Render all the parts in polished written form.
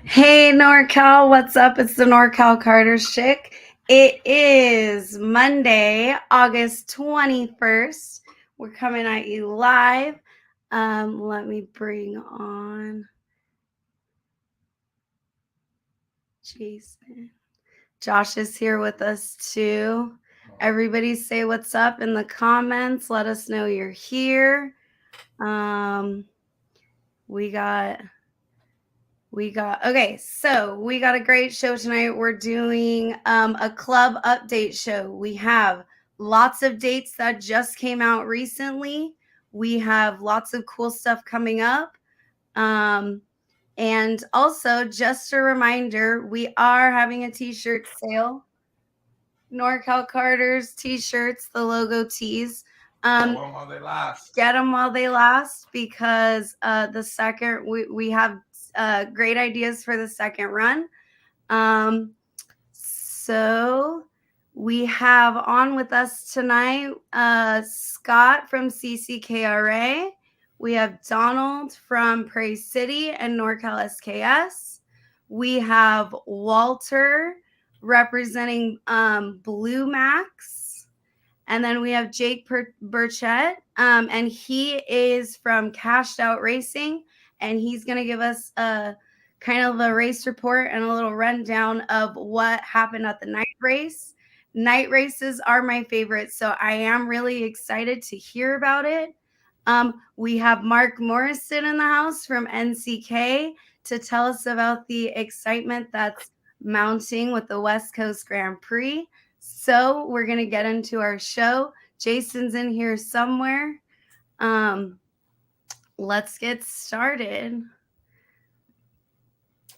Hey NorCal, what's up? It's the Norcal Karters chick. It is Monday, August 21st. We're coming at you live. Let me bring on Jason. Josh is here with us too. Everybody say what's up in the comments. Let us know you're here. We got okay, so we got a great show tonight. We're doing a club update show. We have lots of dates that just came out recently. We have lots of cool stuff coming up. And also, just a reminder, we are having a t-shirt sale. Norcal Karters t-shirts, the logo tees. Get them while they last. Get them while they last, because the second we have great ideas for the second run. So we have on with us tonight Scott from CCKRA. We have Donald from Prairie City and Norcal SKS. We have Walter representing Blue Max. And then we have Jake Burchett, and he is from Cashed Out Racing, and he's going to give us a kind of a race report and a little rundown of what happened at the night race. Night races are my favorite, so I am really excited to hear about it. We have Mark Morrison in the house from NCK to tell us about the excitement that's mounting with the West Coast Grand Prix. So we're going to get into our show. Jason's in here somewhere. Let's get started.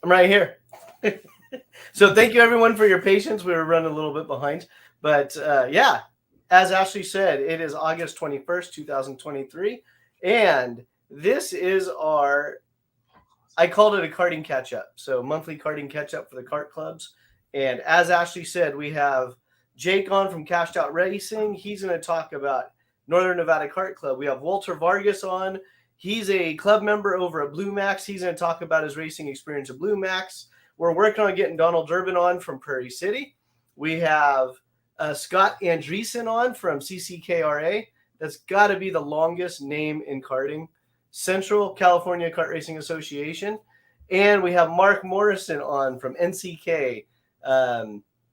I'm right here. So thank you everyone for your patience. We were running a little bit behind, but yeah, as Ashley said, it is August 21st, 2023. And this is I called it a karting catch up. So monthly karting catch up for the kart clubs. And as Ashley said, we have Jake on from Cashed Out Racing. He's going to talk about Northern Nevada Kart Club. We have Walter Vargas on. He's a club member over at Blue Max. He's going to talk about his racing experience at Blue Max. We're working on getting Donald Durbin on from Prairie City. We have Scott Andresen on from CCKRA. That's got to be the longest name in karting. Central California Kart Racing Association. And we have Mark Morrison on from NCK,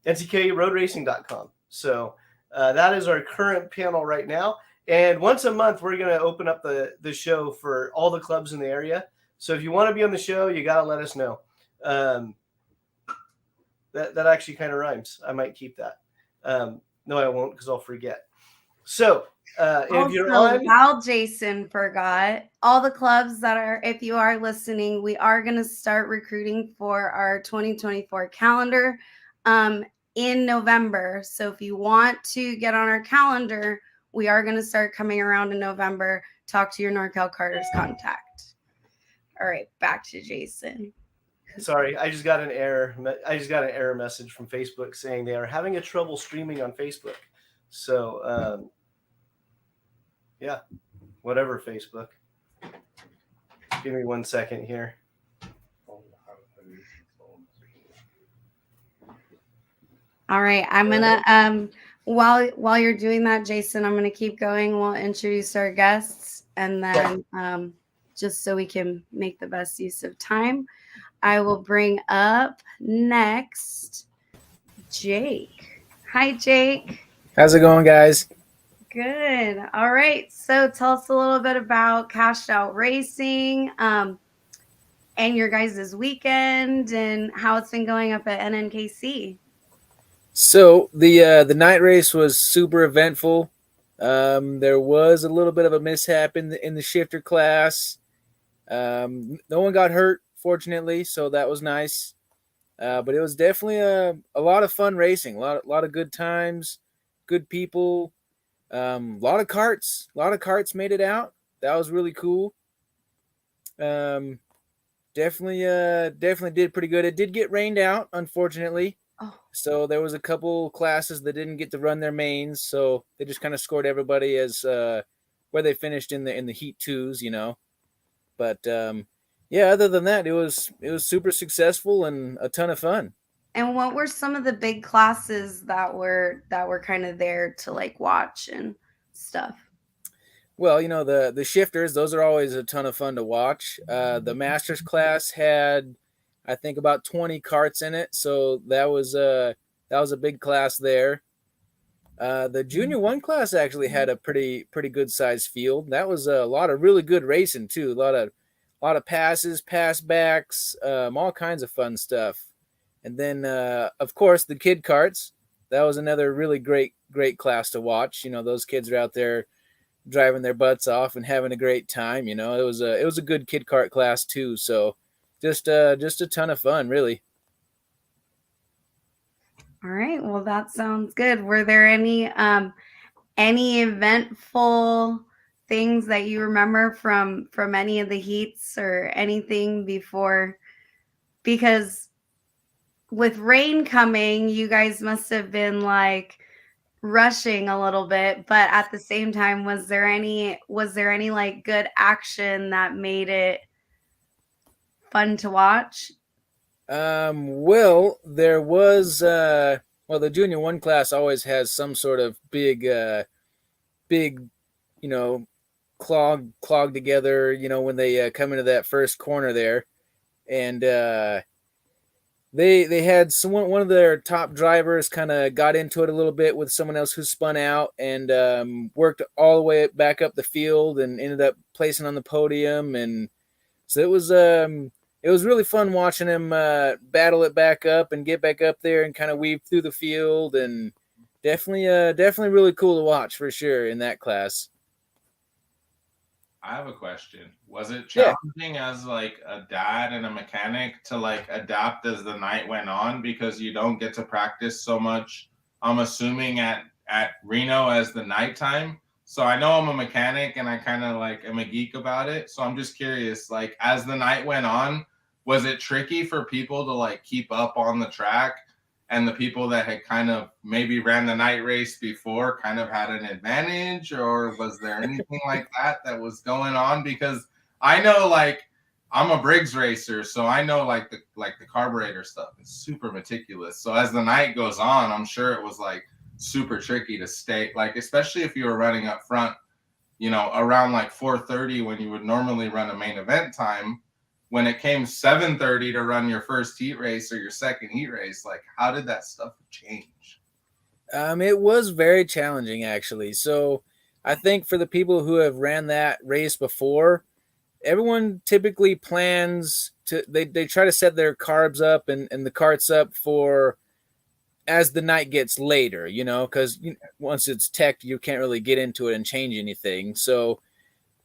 NCKRoadRacing.com. So that is our current panel right now. And once a month, we're going to open up the show for all the clubs in the area. So if you want to be on the show, you got to let us know. That actually kind of rhymes. I might keep that. No, I won't, because I'll forget. So if you're on, while Jason forgot, all the clubs that are, if you are listening, we are going to start recruiting for our 2024 calendar in November. So if you want to get on our calendar, we are going to start coming around in November. Talk to your Norcal Karters contact. All right, back to Jason. Sorry, I just got an error. I just got an error message from Facebook saying they are having a trouble streaming on Facebook. So, yeah, whatever, Facebook. Give me 1 second here. All right, I'm gonna while you're doing that, Jason, I'm gonna keep going. We'll introduce our guests, and then just so we can make the best use of time, I will bring up next Jake. Hi, Jake. How's it going, guys? Good. All right. So tell us a little bit about Cashed Out Racing, and your guys' weekend and how it's been going up at NNKC. So the night race was super eventful. There was a little bit of a mishap in the shifter class. No one got hurt, fortunately, so that was nice. But it was definitely a lot of fun racing. A lot of good times, good people. A lot of karts. A lot of karts made it out. That was really cool. Definitely did pretty good. It did get rained out, unfortunately. Oh. So there was a couple classes that didn't get to run their mains, so they just kind of scored everybody as where they finished in the heat twos, you know. But yeah, other than that, it was super successful and a ton of fun. And what were some of the big classes that were kind of there to like watch and stuff? Well, the shifters; those are always a ton of fun to watch. The masters class had, I think, about 20 carts in it, so that was a big class there. The junior one class actually had a pretty good sized field. That was a lot of really good racing too. A lot of passes, pass backs, all kinds of fun stuff. And then, of course, the kid carts. That was another really great class to watch. Those kids are out there driving their butts off and having a great time. It was a good kid kart class too. So just a ton of fun, really. All right. Well, that sounds good. Were there any eventful things that you remember from any of the heats or anything before? Because with rain coming, you guys must have been like rushing a little bit, but at the same time, was there any like good action that made it fun to watch? Well, there was the junior one class always has some sort of big, you know, clog together, when they come into that first corner there. And they had one of their top drivers kind of got into it a little bit with someone else who spun out and worked all the way back up the field and ended up placing on the podium. And so it was really fun watching him battle it back up and get back up there and kind of weave through the field, and definitely really cool to watch for sure in that class. I have a question. Was it challenging as like a dad and a mechanic to like adapt as the night went on, because you don't get to practice so much, I'm assuming at Reno as the nighttime? So I know I'm a mechanic and I kind of like am a geek about it. So I'm just curious, like as the night went on, was it tricky for people to like keep up on the track? And the people that had kind of maybe ran the night race before kind of had an advantage, or was there anything like that was going on? Because I know, like, I'm a Briggs racer, so I know like the carburetor stuff is super meticulous. So as the night goes on, I'm sure it was like super tricky to stay, like, especially if you were running up front, around like 4:30 when you would normally run a main event time. When it came 7:30 to run your first heat race or your second heat race, like how did that stuff change? It was very challenging actually. So I think for the people who have ran that race before, everyone typically plans to they try to set their carbs up and the carts up for as the night gets later, because once it's teched, you can't really get into it and change anything. So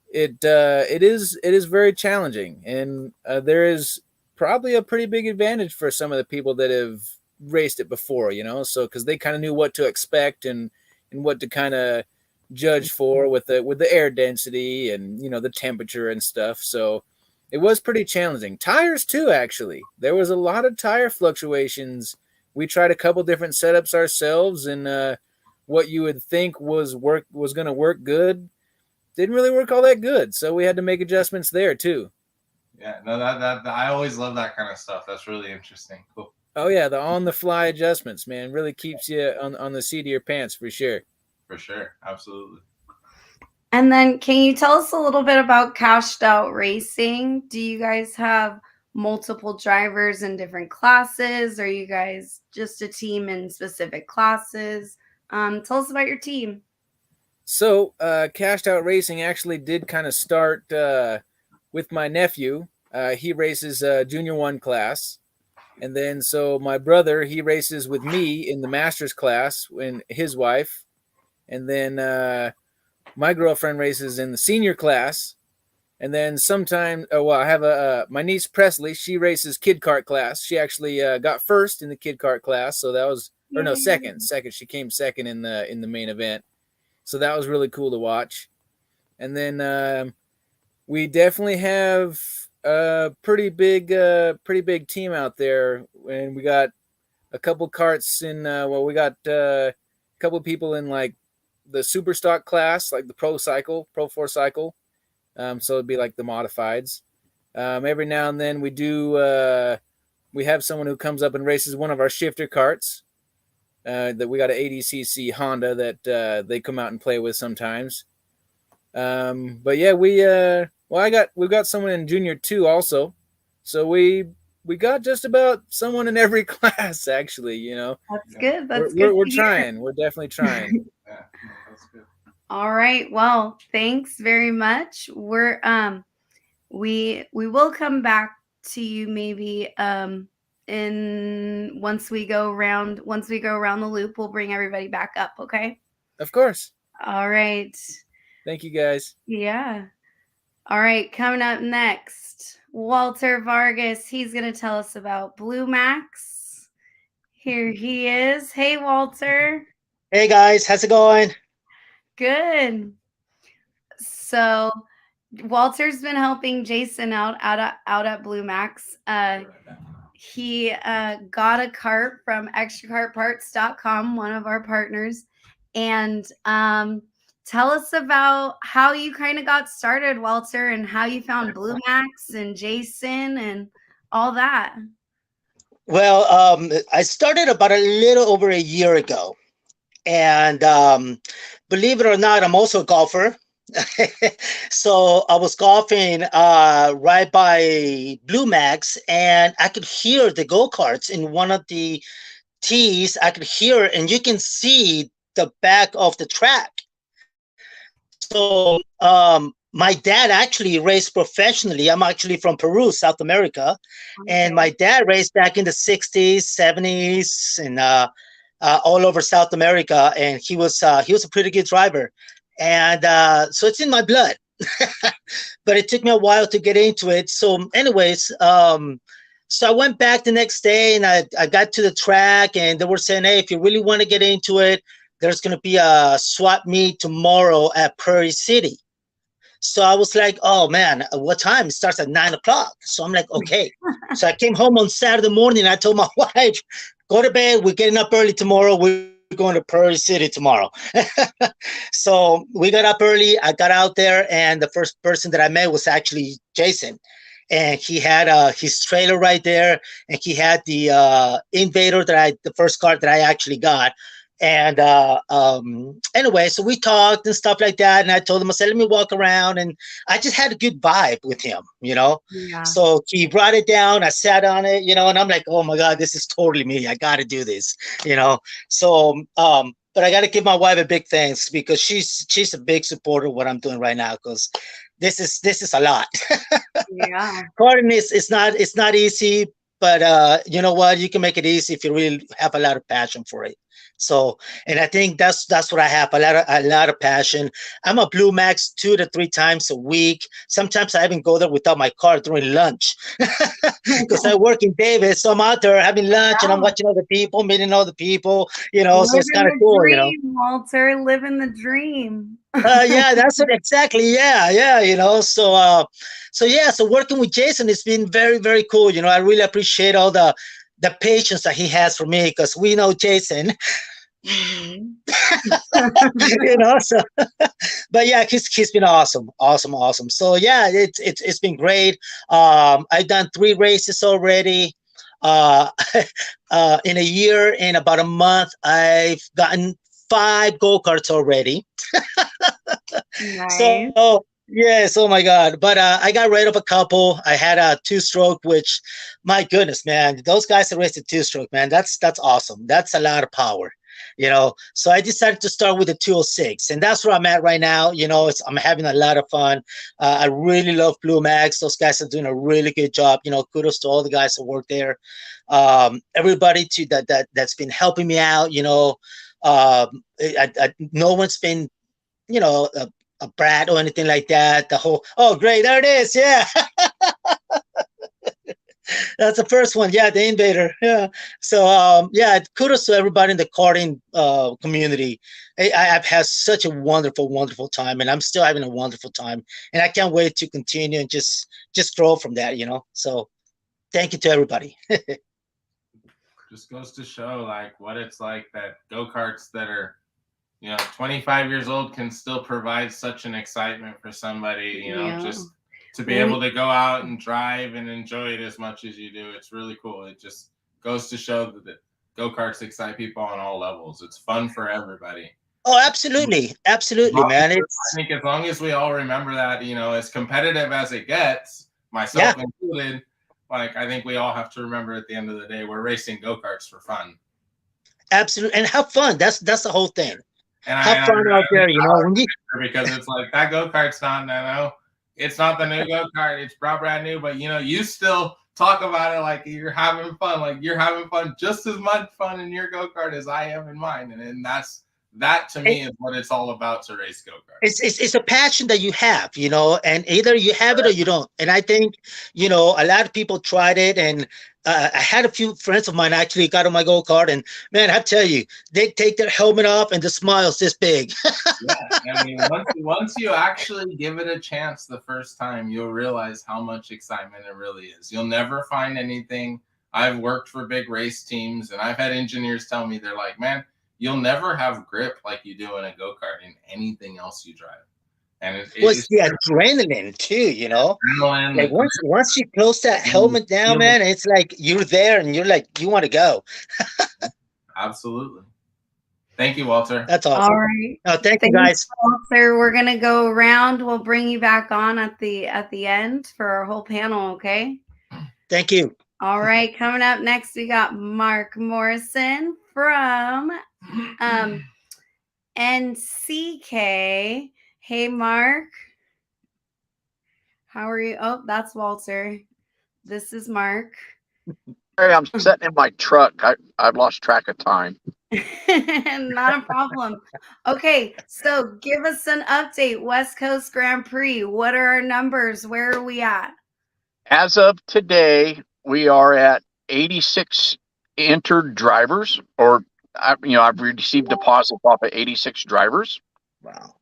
it is very challenging, and there is probably a pretty big advantage for some of the people that have raced it before, so because they kind of knew what to expect and what to kind of judge for with the air density and the temperature and stuff. So it was pretty challenging. Tires too, actually. There was a lot of tire fluctuations. We tried a couple different setups ourselves, and what you would think was going to work good didn't really work all that good, so we had to make adjustments there too. Yeah, no, that I always love that kind of stuff. That's really interesting. Cool. Oh yeah, the on-the-fly adjustments, man, really keeps you on the seat of your pants for sure. For sure, absolutely. And then, can you tell us a little bit about Cashed Out Racing? Do you guys have multiple drivers in different classes? Are you guys just a team in specific classes? Tell us about your team. So, Cashed Out Racing actually did kind of start with my nephew. He races Junior 1 class. And then, so my brother, he races with me in the Masters class, and his wife. And then my girlfriend races in the senior class. And then sometime, I have my niece Presley. She races kid kart class. She actually got first in the kid kart class. So that was, or no, second. She came second in the main event. So that was really cool to watch. And then we definitely have a pretty big team out there. And we got a couple carts in, we got a couple people in like the super stock class, like the Pro 4 cycle. So it'd be like the modifieds. Every now and then we have someone who comes up and races one of our shifter carts. That we got an 80cc Honda that they come out and play with sometimes. But yeah, we've got someone in junior 2 also. So we got just about someone in every class, actually, you know. That's good. That's we're, good. we're trying. We're definitely trying. Yeah, that's good. All right. Well, thanks very much. We're we will come back to you maybe in once we go around the loop, we'll bring everybody back up, okay? Of course. All right. Thank you, guys. Yeah. All right, coming up next, Walter Vargas. He's going to tell us about Blue Max. Here he is. Hey, Walter. Hey guys, how's it going? Good. So, Walter's been helping Jason out at Blue Max. He got a cart from extracartparts.com, one of our partners, and tell us about how you kind of got started, Walter, and how you found Blue Max and Jason and all that. Well, I started about a little over a year ago, and believe it or not, I'm also a golfer. So I was golfing right by Blue Max, and I could hear the go-karts in one of the tees. I could hear it, and you can see the back of the track. So my dad actually raced professionally. I'm actually from Peru, South America. Okay. And my dad raced back in the 60s, 70s, and all over South America. And he was a pretty good driver. And so it's in my blood. But it took me a while to get into it. So anyways, so I went back the next day, and I got to the track, and they were saying, hey, if you really want to get into it, there's going to be a swap meet tomorrow at Prairie City. So I was like, oh man, what time? It starts at 9 o'clock. So I'm like, okay. So I came home on Saturday morning. I told my wife, go to bed. We're getting up early tomorrow. We're going to Prairie City tomorrow. So we got up early. I got out there, and the first person that I met was actually Jason. And he had his trailer right there, and he had the Invader the first car that I actually got. And anyway, so we talked and stuff like that. And I told him, I said, let me walk around. And I just had a good vibe with him, you know? Yeah. So he brought it down. I sat on it, you know, and I'm like, oh my God, this is totally me. I got to do this, you know? So, but I got to give my wife a big thanks, because she's a big supporter of what I'm doing right now, because this is a lot. Yeah. Karting it's not easy, but you know what? You can make it easy if you really have a lot of passion for it. So, and I think that's what I have, a lot of passion. I'm a Blue Max 2 to 3 times a week. Sometimes I even go there without my car during lunch because I work in Davis. So I'm out there having lunch, and I'm watching other people, meeting other people, you know, so it's kind of cool, dream, you know. Walter, living the dream. Yeah, that's it exactly. Yeah, you know. So working with Jason, it's been very, very cool. You know, I really appreciate all the patience that he has for me, because we know Jason. You know, so but yeah, he's been awesome. So yeah, it's been great. I've done 3 races already. In a year, in about a month, I've gotten 5 go-karts already. Nice. So yes, oh my God. But I got rid of a couple. I had a 2-stroke, which, my goodness, man, those guys that race a 2-stroke, man, that's awesome. That's a lot of power, you know. So I decided to start with the 206, and that's where I'm at right now. You know, I'm having a lot of fun. I really love Blue Max. Those guys are doing a really good job. You know, kudos to all the guys that work there. Everybody that's been helping me out. You know, no one's been, you know, a brat or anything like that. The whole, oh great, there it is, yeah. That's the first one, yeah, the Invader, yeah. So yeah, kudos to everybody in the karting community. I've had such a wonderful time, and I'm still having a wonderful time, and I can't wait to continue and just grow from that, you know. So thank you to everybody. Just goes to show like what it's like that go-karts that are, you know, 25 years old can still provide such an excitement for somebody, you know, Yeah. just to be able to go out and drive and enjoy it as much as you do. It's really cool. It just goes to show that go-karts excite people on all levels. It's fun for everybody. Oh, absolutely, man. I think as long as we all remember that, as competitive as it gets, myself included, like I think we all have to remember at the end of the day, we're racing go-karts for fun. Absolutely, and have fun. That's the whole thing. And have fun out there, because it's like that go-kart's not it's not the new go-kart. It's brand new, but you still talk about it like you're having fun, like you're having fun, just as much fun in your go-kart as I am in mine, and that to me is what it's all about to race go-karts. It's a passion that you have, and either you have it or you don't. And I think, a lot of people tried it, and I had a few friends of mine actually got on my go-kart, and man, I tell you, they take their helmet off and the smile's this big. Yeah, I mean, once you actually give it a chance the first time, you'll realize how much excitement it really is. You'll never find anything. I've worked for big race teams, and I've had engineers tell me, they're like, man, you'll never have grip like you do in a go-kart in anything else you drive. And it's the adrenaline too, Adrenaline. Like once you close that helmet down, man, it's like you're there and you're like, you want to go. Absolutely. Thank you, Walter. That's awesome. All right. No, thank you guys. Walter, we're gonna go around. We'll bring you back on at the end for our whole panel, okay? Thank you. All right, coming up next, we got Mark Morrison from NCK. Hey, Mark. How are you? Oh, that's Walter. This is Mark. Hey, I'm sitting in my truck. I've lost track of time. Not a problem. Okay, so give us an update. West Coast Grand Prix. What are our numbers? Where are we at? As of today, we are at 86 entered drivers, or I've received deposits off of 86 drivers. Wow.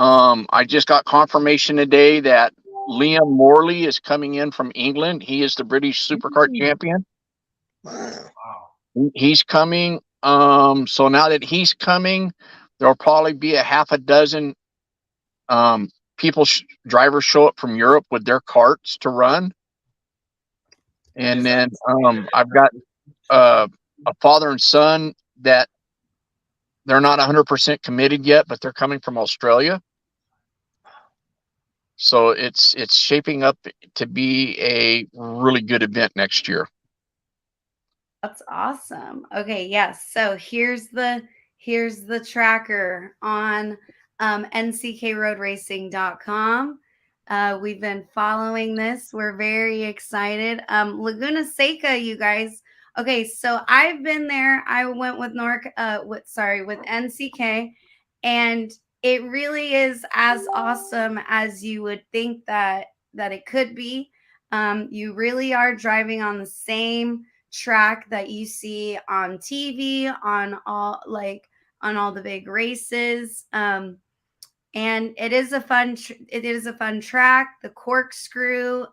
I just got confirmation today that Liam Morley is coming in from England. He is the British Superkart champion. Wow. He's coming. So now that he's coming, there'll probably be a half a dozen drivers show up from Europe with their karts to run. And then I've got a father and son that they're not 100% committed yet, but they're coming from Australia. So it's shaping up to be a really good event next year. That's awesome. Okay, yes. So here's the tracker on nckroadracing.com. We've been following this. We're very excited. Laguna Seca, you guys. Okay, so I've been there. I went with with NCK, and it really is as awesome as you would think that it could be. You really are driving on the same track that you see on TV, on all the big races. And it is a fun track. The corkscrew.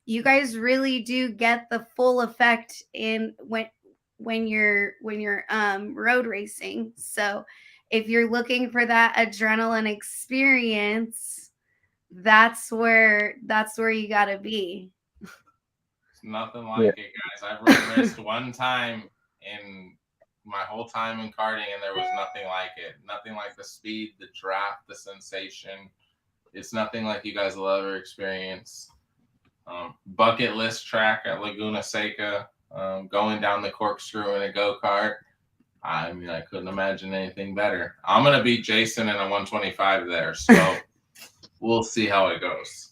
You guys really do get the full effect in when you're road racing. So if you're looking for that adrenaline experience, that's where you gotta be. It's nothing like it, guys. I've road raced one time in my whole time in karting, and there was nothing like it. Nothing like the speed, the draft, the sensation. It's nothing like you guys will ever experience. Bucket list track at Laguna Seca, going down the corkscrew in a go-kart. I mean, I couldn't imagine anything better. I'm going to beat Jason in a 125 there, so we'll see how it goes.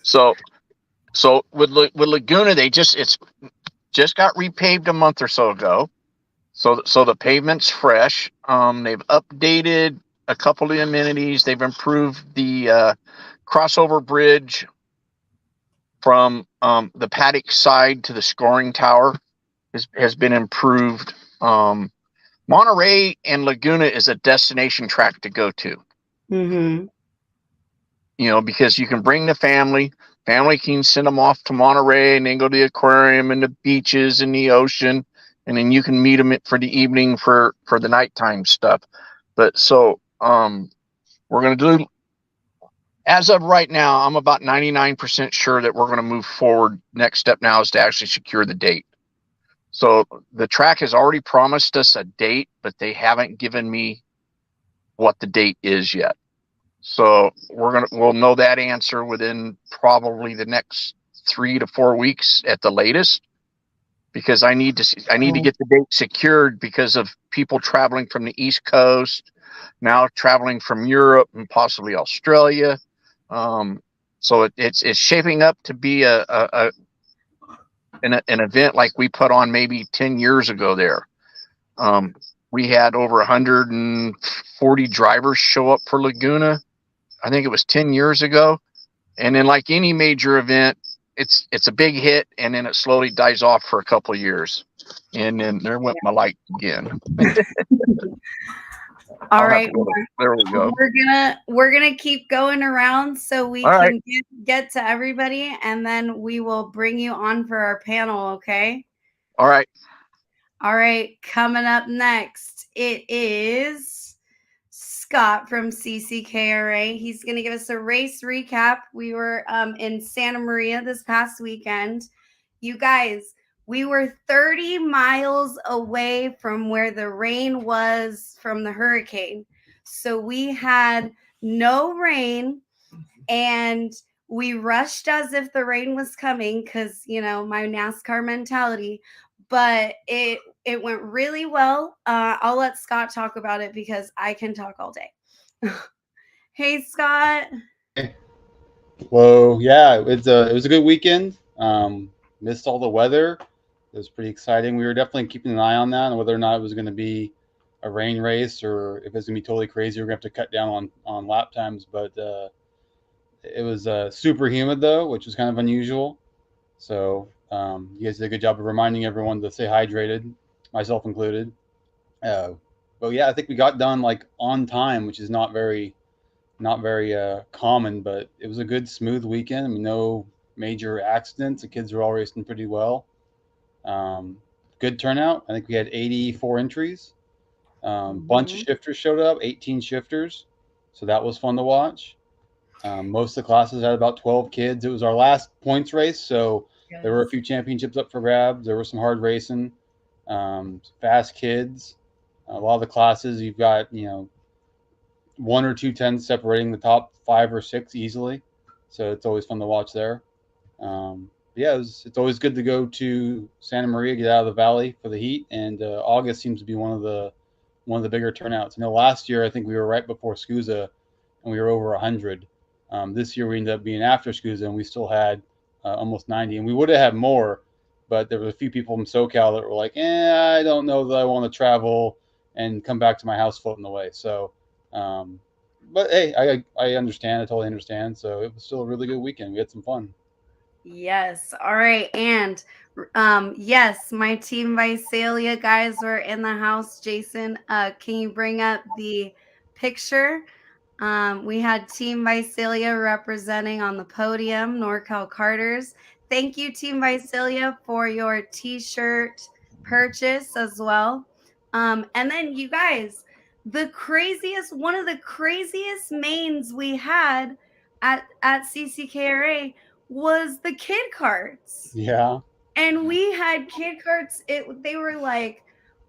So with Laguna, it's just got repaved a month or so ago. So the pavement's fresh. They've updated a couple of amenities. They've improved the crossover bridge from the paddock side to the scoring tower has been improved. Monterey and Laguna is a destination track to go to. Mm-hmm. Because you can bring the family can send them off to Monterey and then go to the aquarium and the beaches and the ocean, and then you can meet them for the evening for the nighttime stuff. But so We're going to do, as of right now, I'm about 99% sure that we're going to move forward. Next step now is to actually secure the date. So the track has already promised us a date, but they haven't given me what the date is yet. So we'll know that answer within probably the next 3 to 4 weeks at the latest, because I need to get the date secured because of people traveling from the East Coast, now traveling from Europe and possibly Australia. So it's shaping up to be an event like we put on maybe 10 years ago there. We had over 140 drivers show up for Laguna. I think it was 10 years ago. And then, like any major event, it's a big hit, and then it slowly dies off for a couple of years. And then there went my light again. All right. There we go. We're gonna keep going around so we All can get to everybody, and then we will bring you on for our panel, okay? All right. All right, coming up next, it is Scott from CCKRA. He's going to give us a race recap. We were in Santa Maria this past weekend. You guys, we were 30 miles away from where the rain was from the hurricane. So we had no rain, and we rushed as if the rain was coming because, you know, my NASCAR mentality. But it went really well. I'll let Scott talk about it because I can talk all day. Hey, Scott. Well, yeah, it was a good weekend. Missed all the weather. It was pretty exciting. We were definitely keeping an eye on that, and whether or not it was going to be a rain race or if it was going to be totally crazy. We're going to have to cut down on lap times. But it was super humid though, which was kind of unusual. So you guys did a good job of reminding everyone to stay hydrated, myself included. But yeah, I think we got done like on time, which is not very common, but it was a good, smooth weekend. I mean, no major accidents. The kids were all racing pretty well. Good turnout. I think we had 84 entries. Bunch of shifters showed up, 18 shifters. So that was fun to watch. Most of the classes had about 12 kids. It was our last points race, so there were a few championships up for grabs. There was some hard racing, fast kids. A lot of the classes, you've got, 1 or 2 tenths separating the top 5 or 6 easily. So it's always fun to watch there. Yeah, it's always good to go to Santa Maria, get out of the valley for the heat, and August seems to be one of the bigger turnouts. Last year I think we were right before SCUSA, and we were over 100. This year we ended up being after SCUSA, and we still had almost 90, and we would have had more, but there were a few people from SoCal that were like, I don't know that I want to travel and come back to my house floating away. So, but hey, I understand. I totally understand. So it was still a really good weekend. We had some fun. Yes. All right. And yes, my Team Visalia guys were in the house. Jason, can you bring up the picture? We had Team Visalia representing on the podium, Norcal Karters. Thank you, Team Visalia, for your t-shirt purchase as well. And then you guys, one of the craziest mains we had at CCKRA was the kid carts. Yeah. And we had kid carts. They were like,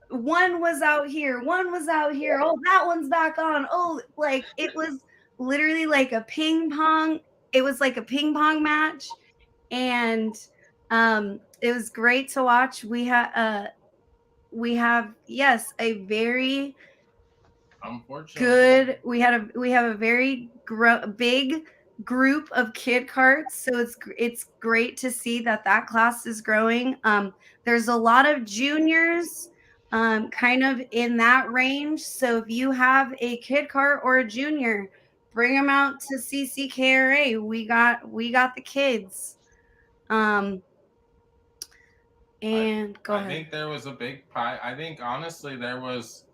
one was out here, one was out here. Oh, that one's back on. Oh, like it was literally like a ping pong. It was like a ping pong match, and it was great to watch. We have yes, a very good. We have a very big group of kid carts, so it's great to see that class is growing. There's a lot of juniors kind of in that range. So if you have a kid cart or a junior, bring them out to CCKRA. We got the kids. And go ahead. I think there was a big pie. I think honestly there was,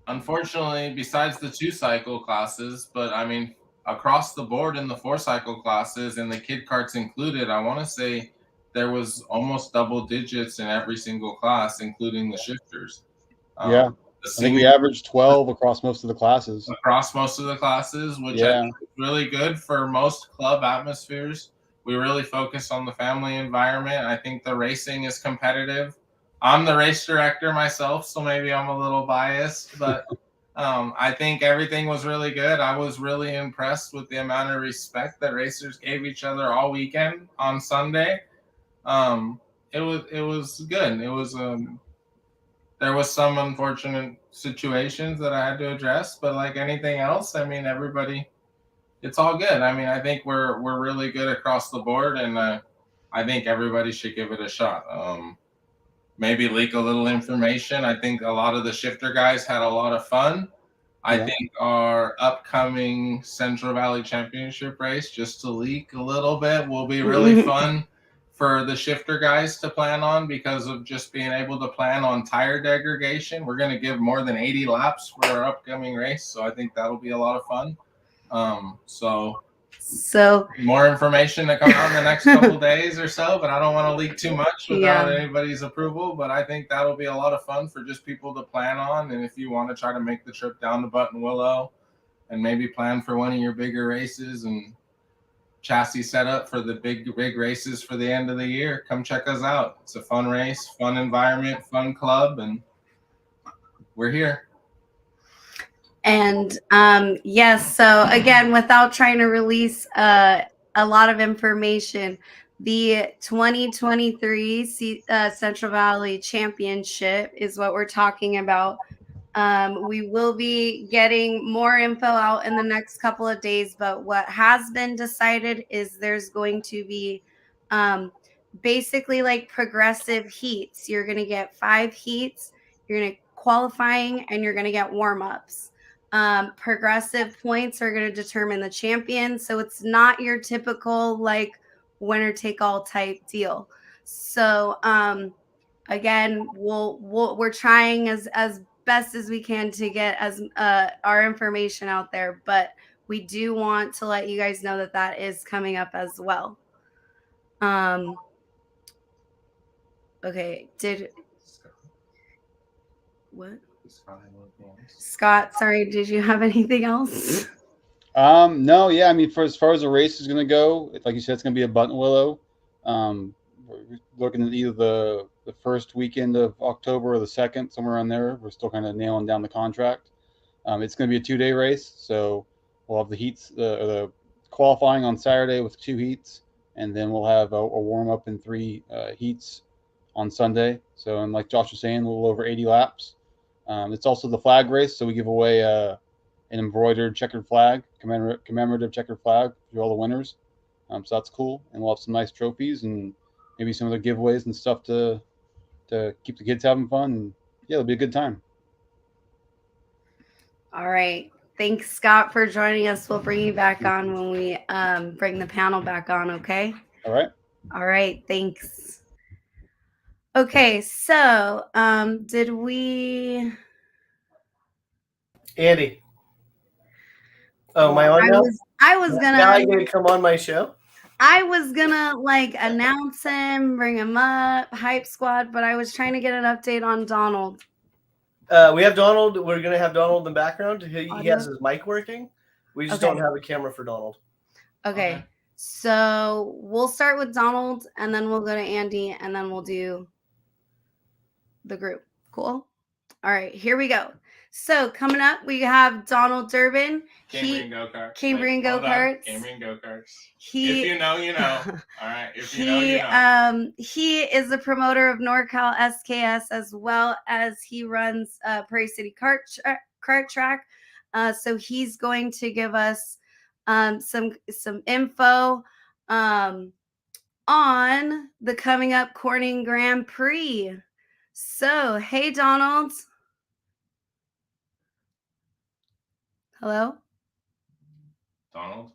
unfortunately, besides the 2-cycle classes, but I mean across the board in the 4-cycle classes and the kid carts included, I want to say there was almost double digits in every single class, including the shifters. Yeah. I think we averaged 12 across most of the classes. Which I think is really good for most club atmospheres. We really focus on the family environment. I think the racing is competitive. I'm the race director myself, so maybe I'm a little biased, but I think everything was really good. I was really impressed with the amount of respect that racers gave each other all weekend on Sunday. It was good. It was there was some unfortunate situations that I had to address, but like anything else, I mean, everybody, it's all good. I mean, I think we're really good across the board, and I think everybody should give it a shot. Maybe leak a little information. I think a lot of the shifter guys had a lot of fun. I think our upcoming Central Valley Championship race, just to leak a little bit, will be really fun for the shifter guys to plan on because of just being able to plan on tire degradation. We're going to give more than 80 laps for our upcoming race, so I think that'll be a lot of fun. So more information to come out in the next couple days or so, but I don't want to leak too much without anybody's approval. But I think that'll be a lot of fun for just people to plan on. And if you want to try to make the trip down to Button Willow and maybe plan for one of your bigger races and chassis setup for the big races for the end of the year, come check us out. It's a fun race, fun environment, fun club, and we're here. And yes, so again, without trying to release a lot of information, the 2023 Central Valley Championship is what we're talking about. We will be getting more info out in the next couple of days, but what has been decided is there's going to be basically like progressive heats. You're going to get 5 heats, you're going to qualifying, and you're going to get warm-ups. Progressive points are going to determine the champion. So it's not your typical like winner take all type deal. So again, we're trying as best as we can to get as our information out there, but we do want to let you guys know that that is coming up as well. Okay, what? Scott, sorry, did you have anything else? No, yeah, I mean, for as far as the race is going to go, like you said, it's going to be a Button Willow. We're looking at either the first weekend of October or the second, somewhere on there. We're still kind of nailing down the contract. It's going to be a 2-day race, so we'll have the heats, the qualifying on Saturday with 2 heats, and then we'll have a warm-up and 3 heats on Sunday. So, and like Josh was saying, a little over 80 laps. It's also the flag race, so we give away an embroidered checkered flag, commemorative checkered flag for all the winners. So that's cool, and we'll have some nice trophies and maybe some other giveaways and stuff to keep the kids having fun. And yeah, it'll be a good time. All right. Thanks, Scott, for joining us. We'll bring you back on when we bring the panel back on, okay? All right. All right. Thanks. Okay, so did we... Andy. Oh, am I on now? I was gonna... Now I'm going to come on my show? I was gonna like announce him, bring him up, hype squad, but I was trying to get an update on Donald. We have Donald. We're gonna have Donald in the background. He has his mic working. We just don't have a camera for Donald. Okay, so we'll start with Donald, and then we'll go to Andy, and then we'll do the group. Cool. All right, here we go. So coming up, we have Donald Durbin. Cambrian Go-Karts. Cambrian Go-Karts. Cambrian Go-Karts. If you know, you know. All right. If you know, you know. He is the promoter of Norcal SKS, as well as he runs Prairie City Kart Track. So he's going to give us some info on the coming up Corning Grand Prix. So, hey, Donald. Hello? Donald?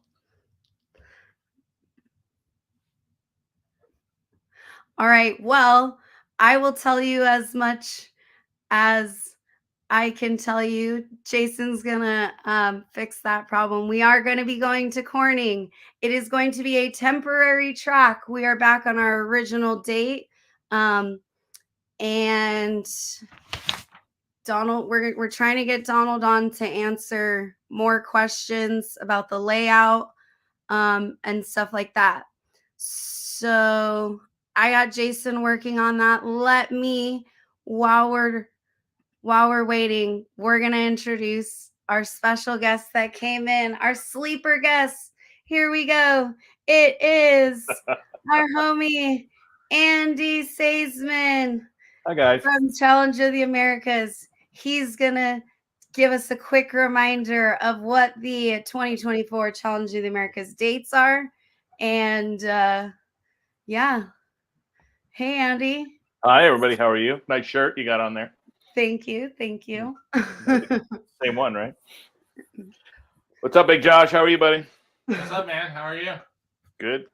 All right. Well, I will tell you as much as I can tell you. Jason's going to fix that problem. We are going to be going to Corning. It is going to be a temporary track. We are back on our original date. And Donald, we're trying to get Donald on to answer more questions about the layout and stuff like that. So I got Jason working on that. Let me, while we're waiting, we're gonna introduce our special guest that came in, our sleeper guest. Here we go. It is our homie Andy Saisman. Hi guys. From Challenge of the Americas. He's gonna give us a quick reminder of what the 2024 Challenge of the Americas dates are. And yeah. Hey Andy. Hi everybody. How are you? Nice shirt you got on there. Thank you. Thank you. Same one, right? What's up, Big Josh? How are you, buddy? What's up, man? How are you? Good.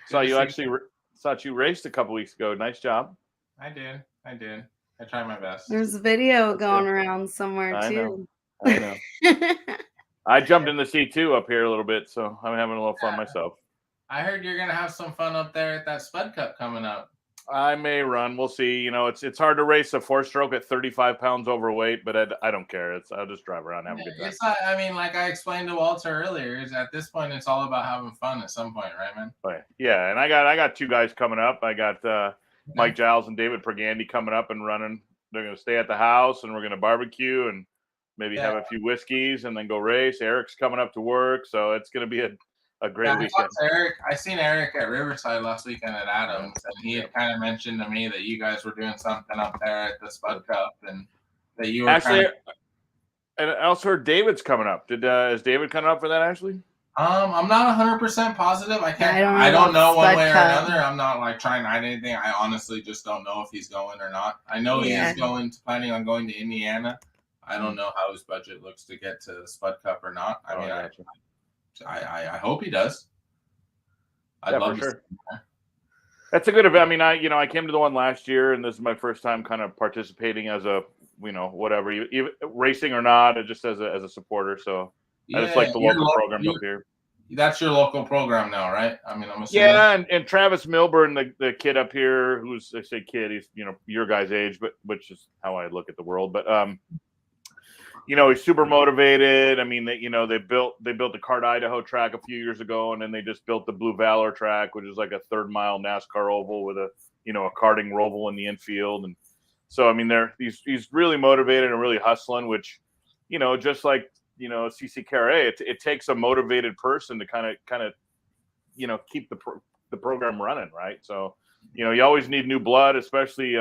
Saw you raced a couple weeks ago. Nice job. I did. I tried my best. There's a video going around somewhere too. I know. I jumped in the C2 up here a little bit, so I'm having a little fun myself. I heard you're gonna have some fun up there at that Spud Cup coming up. I may run. We'll see. You know, it's hard to race a 4-stroke at 35 pounds overweight, but I don't care. I'll just drive around and have a good time. It's not, I mean, like I explained to Walter earlier, is at this point it's all about having fun at some point, right, man? Right. Yeah, and I got two guys coming up. I got Mike Giles and David Pergandy coming up and running. They're going to stay at the house, and we're going to barbecue and maybe have a few whiskeys and then go race. Eric's coming up to work, so it's going to be a great weekend. I seen Eric at Riverside last weekend at Adams, and he had kind of mentioned to me that you guys were doing something up there at the Spud Cup, and that you were actually. And I also heard David's coming up. Is David coming up for that, Ashley? I'm not 100% positive. I don't know one way or another. I'm not like trying to hide anything. I honestly just don't know if he's going or not. I know he is planning on going to Indiana. I don't know how his budget looks to get to the Spud Cup or not. I mean, I hope he does. I'd love to see him there. That's a good event. I mean, I came to the one last year, and this is my first time kind of participating as a, whatever, even racing or not, just as a supporter. So I just like the local programs up here. That's your local program now, right? I mean, I'm assuming. Yeah, and Travis Milburn, the kid up here, who's, I say kid, he's your guy's age, but which is how I look at the world. But he's super motivated. I mean, they built the Kart Idaho track a few years ago, and then they just built the Blue Valor track, which is like a 3rd-mile NASCAR oval with a karting roval in the infield. And so, I mean, he's really motivated and really hustling, which, just like, CCKRA, it takes a motivated person to kind of keep the program running, right? So, you always need new blood, especially,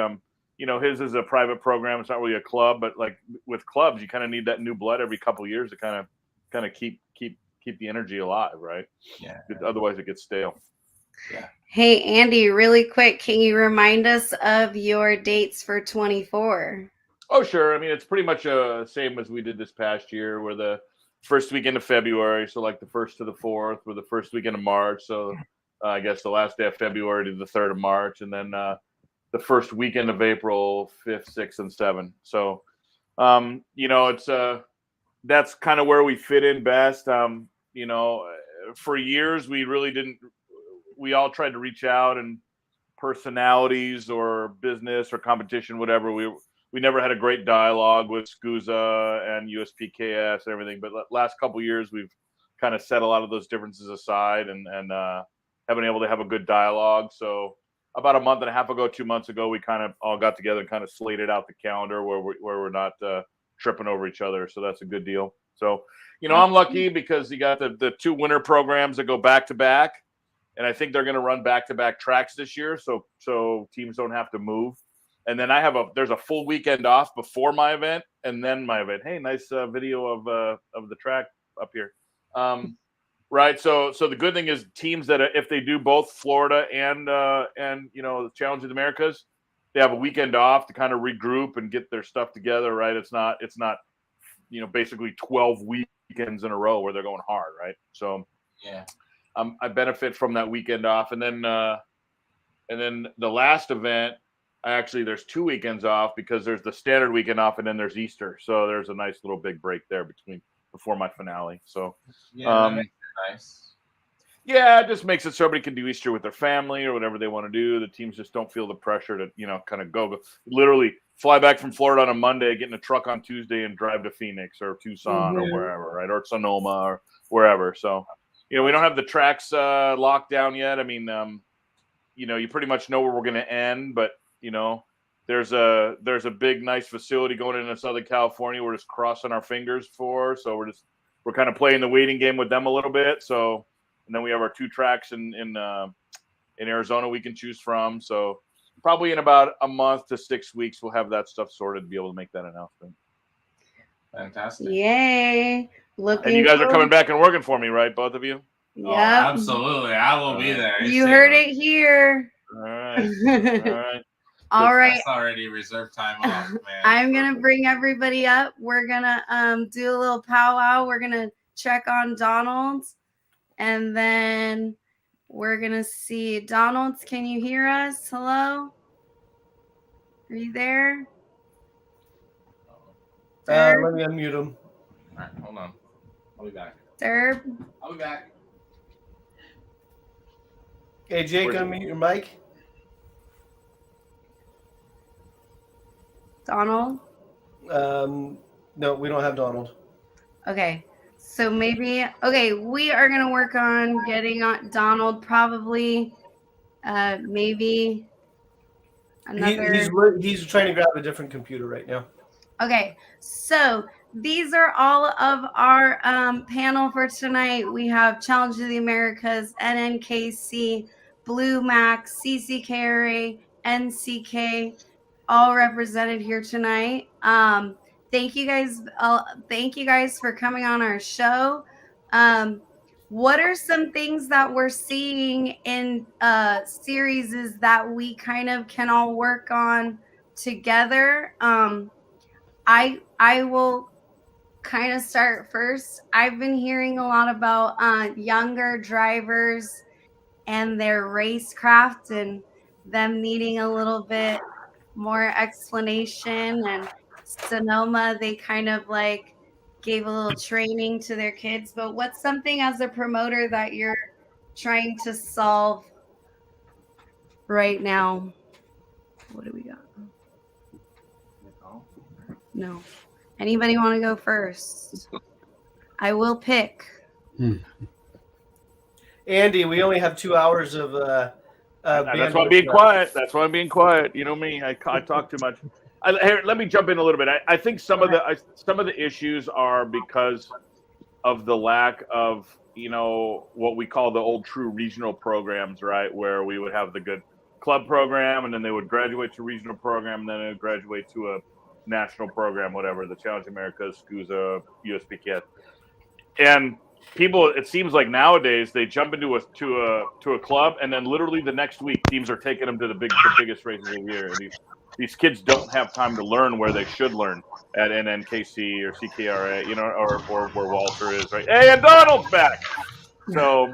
his is a private program. It's not really a club, but like with clubs, you kind of need that new blood every couple of years to kind of keep the energy alive, right? Yeah. Otherwise, it gets stale. Yeah. Hey, Andy, really quick, can you remind us of your dates for 24? Oh, sure. I mean, it's pretty much same as we did this past year. We're the first weekend of February, so like the 1st to the 4th. We're the first weekend of March, so I guess the last day of February to the 3rd of March, and then the first weekend of April, 5th, 6th, and 7th. So, it's that's kind of where we fit in best. For years we really didn't. We all tried to reach out, and personalities or business or competition, whatever. We never had a great dialogue with SCUSA and USPKS and everything. But last couple of years, we've kind of set a lot of those differences aside and have been able to have a good dialogue. So about a month and a half ago, 2 months ago, we kind of all got together and kind of slated out the calendar where we're not tripping over each other. So that's a good deal. So, I'm lucky because you got the 2 winter programs that go back to back. And I think they're going to run back-to-back tracks this year. So teams don't have to move. And then there's a full weekend off before my event and then my event. Hey, nice video of the track up here. Right. So the good thing is teams that if they do both Florida and the Challenge of the Americas, they have a weekend off to kind of regroup and get their stuff together. Right. It's not basically 12 weekends in a row where they're going hard. Right. So yeah, I benefit from that weekend off, and then the last event. There's 2 weekends off because there's the standard weekend off and then there's Easter. So there's a nice little big break there before my finale. So that makes it nice. Yeah, it just makes it so everybody can do Easter with their family or whatever they want to do. The teams just don't feel the pressure to, kind of go literally fly back from Florida on a Monday, get in a truck on Tuesday, and drive to Phoenix or Tucson or wherever, right, or Sonoma or wherever. So, we don't have the tracks locked down yet. I mean, you pretty much know where we're going to end, but there's a big nice facility going into Southern California. We're just crossing our fingers for. So we're kind of playing the waiting game with them a little bit. So, and then we have our 2 tracks in Arizona we can choose from. So probably in about a month to 6 weeks, we'll have that stuff sorted to be able to make that announcement. Fantastic. Yay. And you guys are coming back and working for me, right? Both of you? Yeah. Oh, absolutely. I will be there. You heard it here. All right. All right. That's already reserved time off, man. I'm going to bring everybody up. We're going to do a little powwow. We're going to check on Donald. And then we're going to see. Donald, can you hear us? Hello? Are you there? Let me unmute him. All right, hold on. I'll be back. Derb? I'll be back. Hey, Jake, unmute your mic. Donald? No, we don't have Donald. Okay. So maybe, we are going to work on getting on Donald probably, maybe another. He's trying to grab a different computer right now. Okay. So these are all of our panel for tonight. We have Challenge of the Americas, NNKC, Blue Max, CCKRA, NCK, all represented here tonight. Thank you guys. Thank you guys for coming on our show. What are some things that we're seeing in series that we kind of can all work on together? I will kind of start first. I've been hearing a lot about younger drivers and their racecraft and them needing a little bit more explanation. And Sonoma, they kind of like gave a little training to their kids. But what's something as a promoter that you're trying to solve right now? What do we got? No. Anybody want to go first? I will pick. Andy, we only have 2 hours of that's why I'm being quiet. That's why I'm being quiet. You know me. I talk too much. Here, let me jump in a little bit. I think some of the issues are because of the lack of what we call the old true regional programs, right? Where we would have the good club program, and then they would graduate to regional program, and then they would graduate to a national program, whatever, the Challenge Americas, SCUSA, USPKS. And people, it seems like nowadays they jump into a club, and then literally the next week teams are taking them to the biggest races of the year. These kids don't have time to learn where they should learn at NNKC or CKRA, or where Walter is, right? Hey, and Donald's back. So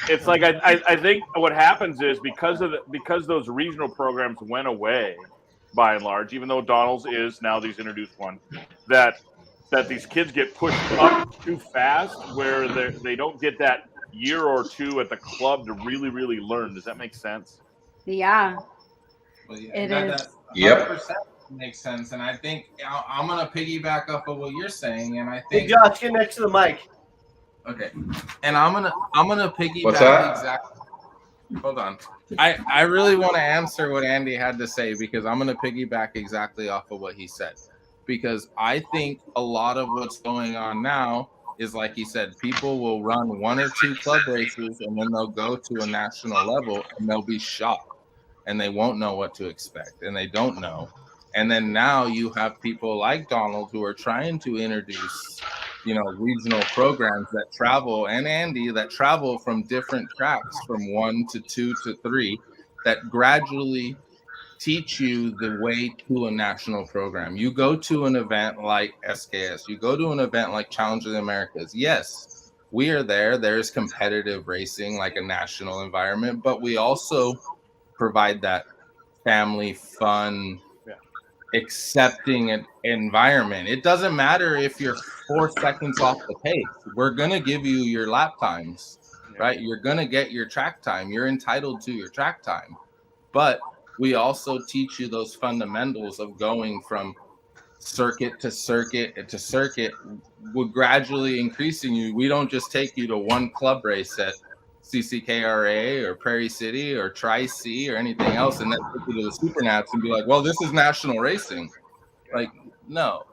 it's like I think what happens is because those regional programs went away by and large, even though Donald's is now these introduced one, that these kids get pushed up too fast where they don't get that year or two at the club to really, really learn. Does that make sense? Yeah. Well, yeah, It that 100% makes sense. And I think I'm going to piggyback up of what you're saying. And I think Hey, Josh, get next to the mic. Okay. And I'm gonna piggyback What's that? exactly. Hold on. I really want to answer what Andy had to say because I'm gonna piggyback exactly off of what he said. Because I think a lot of what's going on now is like he said, people will run 1 or 2 club races and then they'll go to a national level and they'll be shocked and they won't know what to expect and they don't know. And then now you have people like Donald who are trying to introduce, regional programs that travel, and Andy, that travel from different tracks from 1 to 2 to 3 that gradually teach you the way to a national program. You go to an event like SKS, you go to an event like Challenge of the Americas. Yes, we are there. There's competitive racing, like a national environment, but we also provide that family fun, accepting environment. It doesn't matter if you're 4 seconds off the pace. We're going to give you your lap times, right? You're going to get your track time. You're entitled to your track time. But we also teach you those fundamentals of going from circuit to circuit to circuit. We're gradually increasing you. We don't just take you to one club race at CCKRA or Prairie City or Tri-C or anything else and then take you to the Supernats and be like, well, this is national racing. Like, no.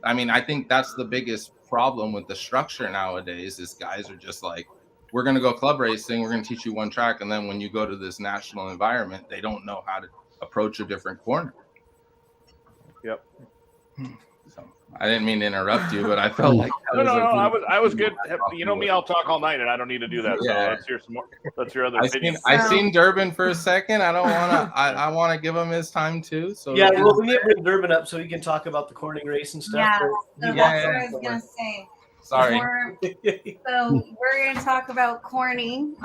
I mean, I think that's the biggest problem with the structure nowadays is guys are just like, we're going to go club racing. We're going to teach you one track. And then when you go to this national environment, they don't know how to approach a different corner. Yep. So I didn't mean to interrupt you, but I felt like no. I was good. You know me, I'll talk all night, and I don't need to do that. So let's hear some more. Let's hear other opinions. I seen Durbin for a second. I don't want to. I want to give him his time too. So yeah, well, we need to bring Durbin up so he can talk about the corning race and stuff. Yeah, so that's what I was gonna say. Sorry. So we're gonna talk about corning.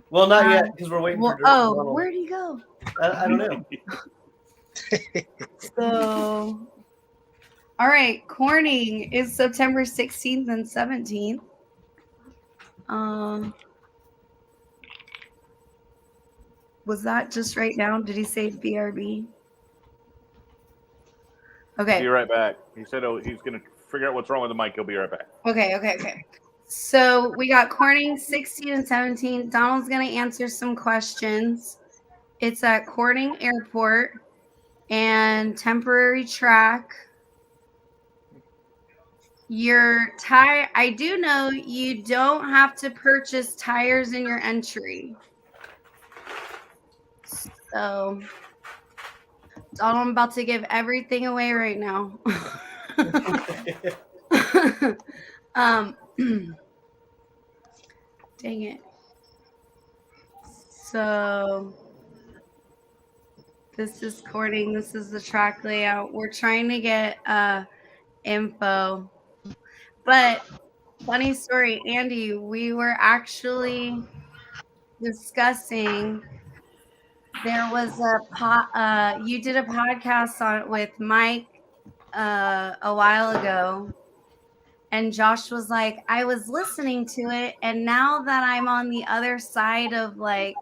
Well, not yet because we're waiting for Durbin. Oh, where'd he go? I don't know. So, all right, corning is September 16th and 17th. Was that just right now? Did he say BRB? Okay. Be right back. He said he's going to figure out what's wrong with the mic. He'll be right back. Okay. So we got Corning 16 and 17. Donald's going to answer some questions. It's at Corning Airport and temporary track. Your tire, I do know you don't have to purchase tires in your entry. So, Donald, I'm about to give everything away right now. Dang it. So, this is Corning. This is the track layout. We're trying to get info. But funny story, Andy, we were actually discussing, there was you did a podcast on it with Mike a while ago, and Josh was like, I was listening to it, and now that I'm on the other side of like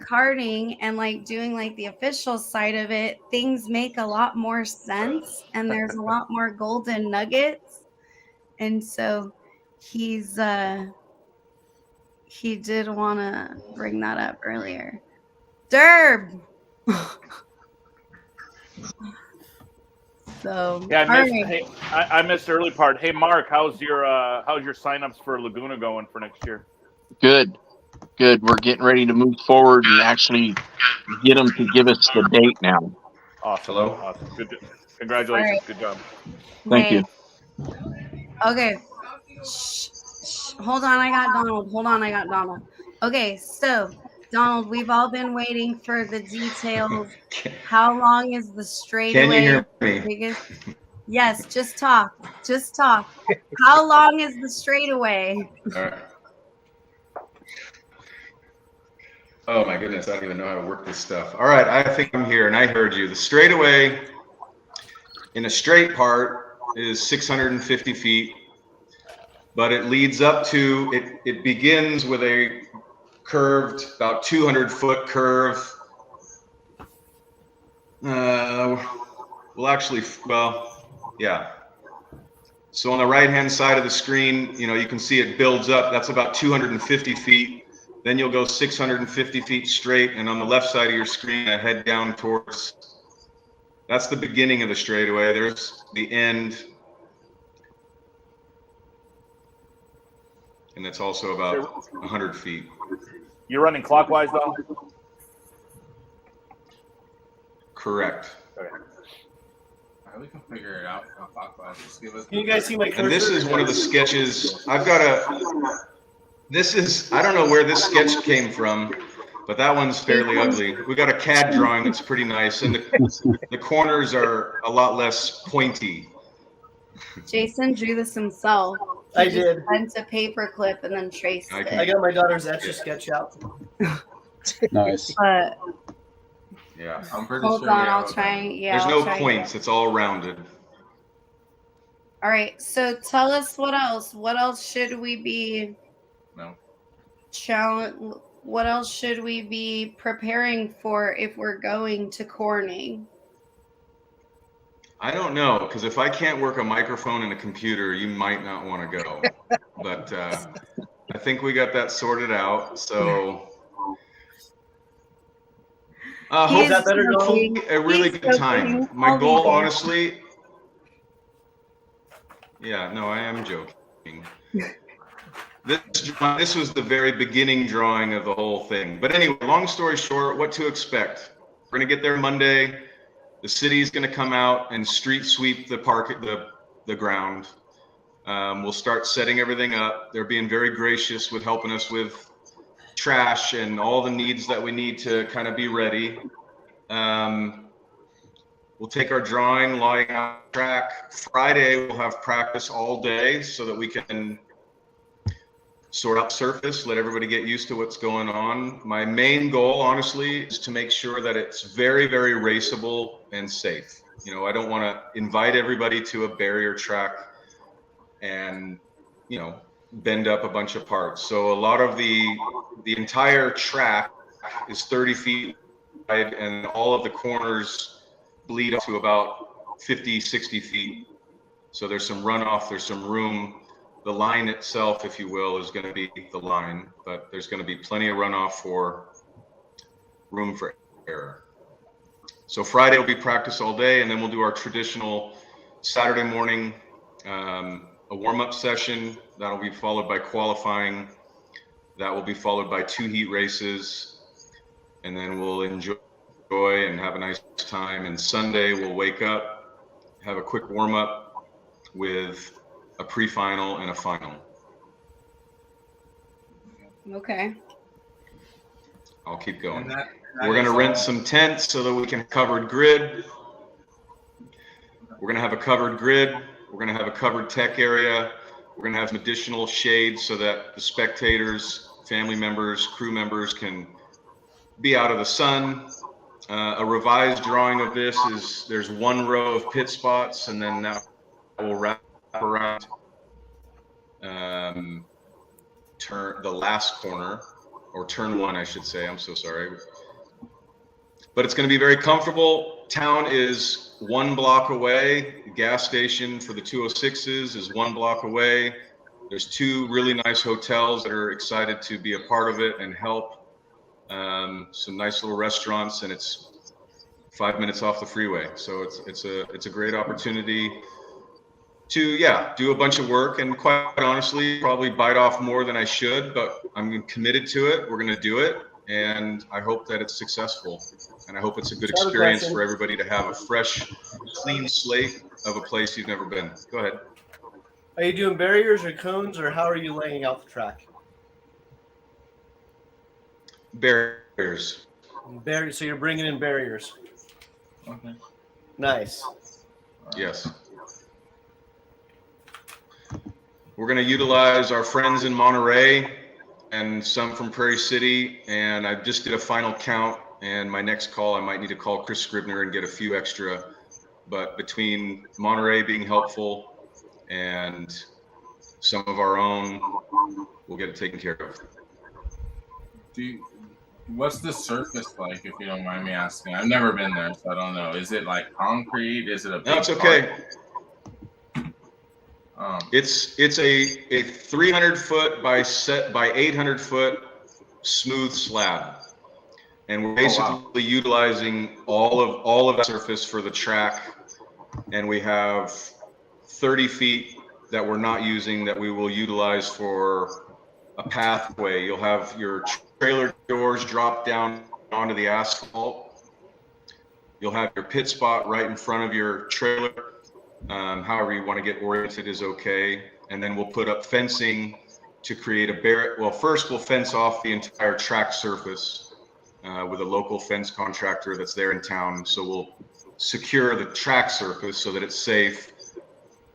karting and like doing like the official side of it, things make a lot more sense and there's a lot more golden nuggets. And so he did want to bring that up earlier. Durb. So yeah, I missed the early part. Hey, Mark, how's your signups for Laguna going for next year? Good. We're getting ready to move forward and actually get them to give us the date now. Awesome. Hello. Awesome. Good. Congratulations. Right. Good job. Thank you. Okay. Shh. Hold on, I got Donald. Okay, so Donald, we've all been waiting for the details. How long is the straightaway? Can you hear me? Yes, just talk. How long is the straightaway? All right. Oh my goodness, I don't even know how to work this stuff. All right, I think I'm here and I heard you. The straightaway in a straight part is 650 feet, but it leads up to, it begins with a curved, about 200-foot curve. Yeah. So on the right-hand side of the screen, you can see it builds up. That's about 250 feet. Then you'll go 650 feet straight, and on the left side of your screen, I head down towards, that's the beginning of the straightaway. There's the end. And it's also about 100 feet. You're running clockwise, though? Correct. Okay. We can figure it out. Just give us. Can you guys see my cursor? And this is one of the sketches. I don't know where this sketch came from, but that one's fairly ugly. We got a CAD drawing that's pretty nice, and the corners are a lot less pointy. Jason drew this himself. I did. Went to paperclip and then traced it. I got my daughter's Etch-a-Sketch out. Nice. But Yeah, I'm pretty hold sure. on, I'll try. Yeah, There's no points. It's all rounded. All right, so tell us what else. What else should we be? No. what else should we be preparing for if we're going to Corning? I don't know, because if I can't work a microphone and a computer, you might not want to go. But I think we got that sorted out. So Is that better, hopefully Donald? a really He's good time. joking. My I'll be goal, there. honestly, yeah, no, I am joking. This was the very beginning drawing of the whole thing. But anyway, long story short, what to expect. We're going to get there Monday. The city's going to come out and street sweep the park, the ground. We'll start setting everything up. They're being very gracious with helping us with trash and all the needs that we need to kind of be ready. We'll take our drawing, lying out track. Friday, we'll have practice all day so that we can sort out surface, let everybody get used to what's going on. My main goal, honestly, is to make sure that it's very, very raceable and safe. You know, I don't want to invite everybody to a barrier track and, you know, bend up a bunch of parts. So a lot of the entire track is 30 feet wide, and all of the corners bleed up to about 50, 60 feet. So there's some runoff, there's some room. The line itself, if you will, is going to be the line, but there's going to be plenty of runoff for room for error. So Friday will be practice all day, and then we'll do our traditional Saturday morning, a warm-up session. That'll be followed by qualifying. That will be followed by 2 heat races, and then we'll enjoy and have a nice time. And Sunday we'll wake up, have a quick warm-up with a pre-final and a final. Okay. I'll keep going. That We're going to rent some tents so that we can covered grid. We're going to have a covered grid. We're going to have a covered tech area. We're going to have some additional shades so that the spectators, family members, crew members can be out of the sun. A revised drawing of this is there's 1 row of pit spots, and then that will wrap around turn the last corner, or turn 1, I should say. I'm so sorry. But it's going to be very comfortable. Town is 1 block away. The gas station for the 206s is 1 block away. There's 2 really nice hotels that are excited to be a part of it and help. Some nice little restaurants, and it's 5 minutes off the freeway. So it's a great opportunity to do a bunch of work, and quite honestly probably bite off more than I should, but I'm committed to it. We're going to do it, and I hope that it's successful, and I hope it's a good experience for everybody to have a fresh, clean slate of a place you've never been. Go ahead. Are you doing barriers or cones, or how are you laying out the track? Barriers. So you're bringing in barriers. Okay. Nice. Yes. We're going to utilize our friends in Monterey and some from Prairie City, and I just did a final count, and my next call I might need to call Chris Scribner and get a few extra, but between Monterey being helpful and some of our own, we'll get it taken care of. What's the surface like, if you don't mind me asking? I've never been there, so I don't know. Is it like concrete? Is it a big No, it's okay. It's a 300 foot by 800 foot smooth slab, and we're basically utilizing all of that surface for the track, and we have 30 feet that we're not using that we will utilize for a pathway. You'll have your trailer doors drop down onto the asphalt. You'll have your pit spot right in front of your trailer. However you want to get oriented is okay. And then we'll put up fencing to create a barrier. Well, first we'll fence off the entire track surface with a local fence contractor that's there in town. So we'll secure the track surface so that it's safe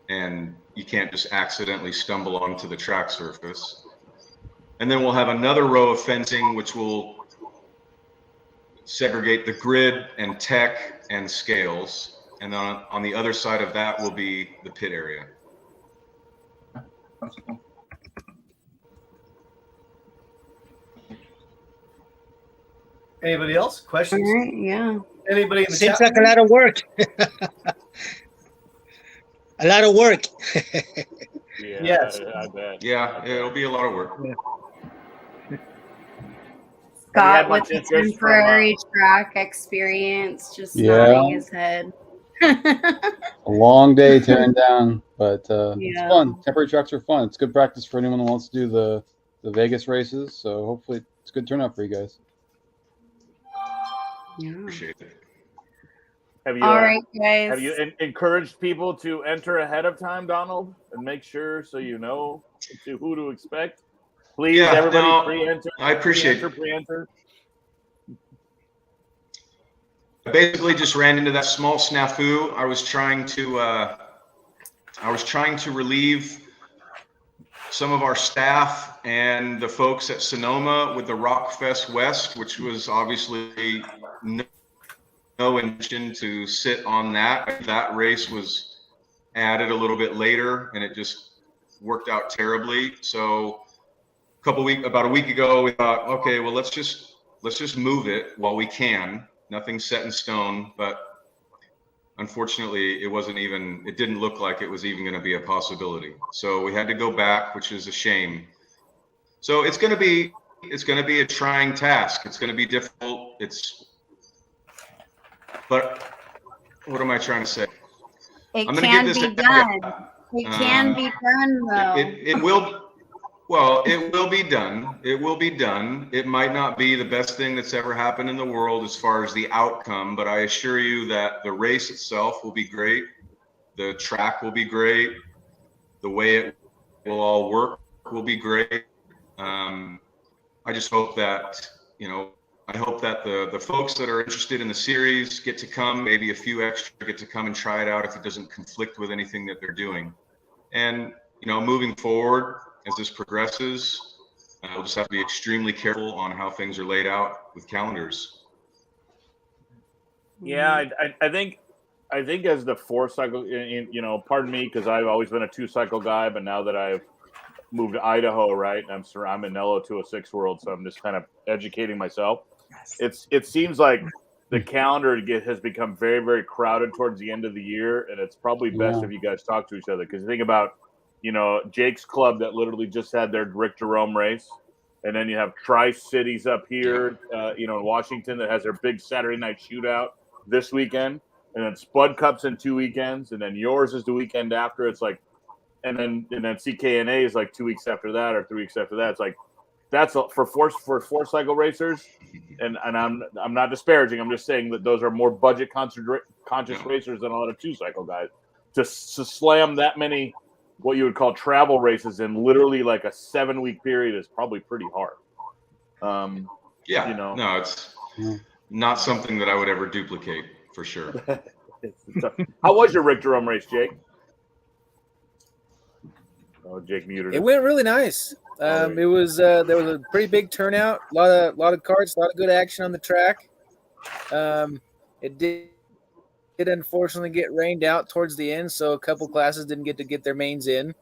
and you can't just accidentally stumble onto the track surface. And then we'll have another row of fencing which will segregate the grid and tech and scales. And then on the other side of that will be the pit area. Anybody else? All Questions? right, yeah. Anybody in the Seems chat? like a lot of work. A lot of work. Yeah, Yes. I bet. Yeah, it'll be a lot of work. Have you had Scott with much the interest from? temporary track experience, just Yeah. nodding his head. A long day tearing down, but it's Yeah. fun. Temporary tracks are fun. It's good practice for anyone who wants to do the Vegas races. So hopefully it's a good turnout for you guys. Yeah. Appreciate it. Have you? All right, guys. Have you encouraged people to enter ahead of time, Donald, and make sure so you know who to expect? Please, Yeah, everybody, no, pre-enter. I appreciate it. Pre-enter. I basically just ran into that small snafu. I was trying to relieve some of our staff and the folks at Sonoma with the Rockfest West, which was obviously no intention to sit on that. That race was added a little bit later, and it just worked out terribly. So about a week ago, we thought, okay, well, let's just move it while we can. Nothing's set in stone, but unfortunately, it didn't look like it was even going to be a possibility. So we had to go back, which is a shame. So it's going to be a trying task. It's going to be difficult. But what am I trying to say? It I'm gonna can give this be done. It can be done, though. It will. Well, it will be done. It will be done. It might not be the best thing that's ever happened in the world as far as the outcome, but I assure you that the race itself will be great. The track will be great. The way it will all work will be great. I just hope that, I hope that the folks that are interested in the series get to come, maybe a few extra get to come and try it out if it doesn't conflict with anything that they're doing. And, moving forward, as this progresses, we'll just have to be extremely careful on how things are laid out with calendars. Yeah, I think as the 4-cycle, pardon me, because I've always been a 2-cycle guy, but now that I've moved to Idaho, right, and I'm in LO206 world, so I'm just kind of educating myself. It seems like the calendar has become very, very crowded towards the end of the year, and it's probably best if you guys talk to each other, because think about, Jake's club that literally just had their Rick Jerome race, and then you have Tri-Cities up here, in Washington that has their big Saturday night shootout this weekend, and then Spud Cup's in 2 weekends, and then yours is the weekend after. It's like, and then CKNA is like 2 weeks after that or 3 weeks after that. It's like that's for 4-cycle racers, and I'm not disparaging. I'm just saying that those are more budget conscious racers than a lot of 2-cycle guys. To slam that many what you would call travel races in literally like a 7-week period is probably pretty hard. No, it's not something that I would ever duplicate for sure. How was your Rick Jerome race, Jake? Oh, Jake muted. It went really nice. It was there was a pretty big turnout, a lot of karts, a lot of good action on the track. It did unfortunately get rained out towards the end, so a couple classes didn't get their mains in,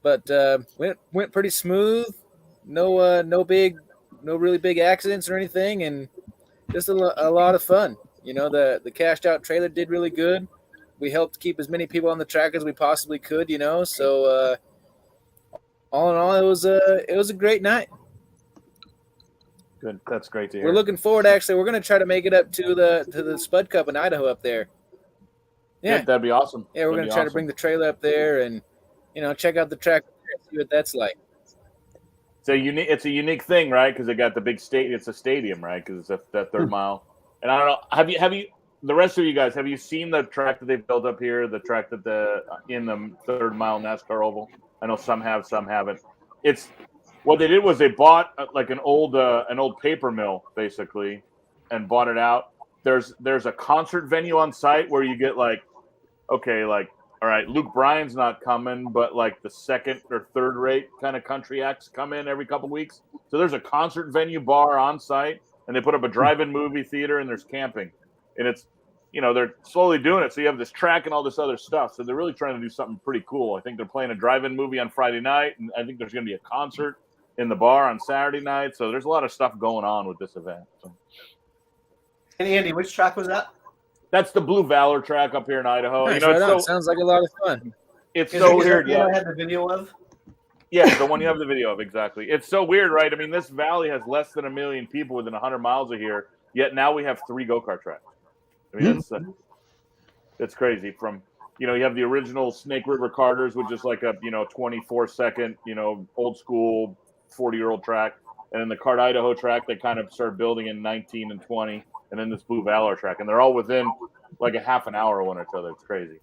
but went pretty smooth. No really big accidents or anything, and just a lot of fun. The cashed out trailer did really good. We helped keep as many people on the track as we possibly could. So all in all, it was a great night. Good, that's great to hear. We're looking forward. Actually, we're going to try to make it up to the Spud Cup in Idaho up there. Yeah, that'd be awesome. Yeah, we're going to try to bring the trailer up there and check out the track, see what that's like. It's a unique thing, right? Because it got the big it's a stadium, right? Because it's that 3rd mile. And I don't know, have you the rest of you guys, have you seen the track that they've built up here? The track that in the 3rd mile NASCAR oval? I know some have, some haven't. It's what they did was they bought like an old paper mill basically, and bought it out. There's a concert venue on site where you get all right, Luke Bryan's not coming, but like the 2nd or 3rd rate kind of country acts come in every couple weeks. So there's a concert venue bar on site, and they put up a drive-in movie theater, and there's camping. And it's, they're slowly doing it. So you have this track and all this other stuff. So they're really trying to do something pretty cool. I think they're playing a drive-in movie on Friday night, and I think there's going to be a concert in the bar on Saturday night. So there's a lot of stuff going on with this event. So. And Andy, which track was that? That's the Blue Valor track up here in Idaho. Nice, You know, right it's on. so Sounds like a lot of fun. it's Is so that weird. the one Yeah, I had the video of? yeah, the one you have the video of, exactly. It's so weird, right? I mean, this valley has less than 1 million people within 100 miles of here. Yet now we have 3 go-kart tracks. I mean, it's crazy. From you have the original Snake River Karters, which is like a 24-second old school 40-year-old track, and then the Kart Idaho track they kind of started building in 19 and 20, and then this Blue Valor track, and they're all within like a half an hour of one each other. It's crazy.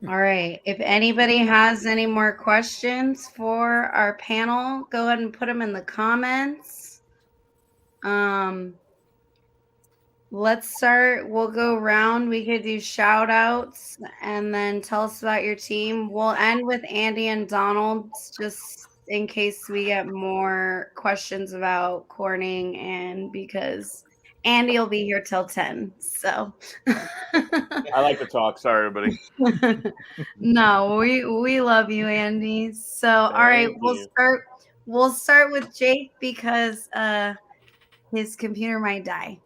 All right. If anybody has any more questions for our panel, go ahead and put them in the comments. Let's start. We'll go around. We could do shout outs and then tell us about your team. We'll end with Andy and Donald just in case we get more questions about Corning, and because Andy will be here till 10. So I like to talk. Sorry, everybody. no, we love you, Andy. So all right, we'll start with Jake because his computer might die.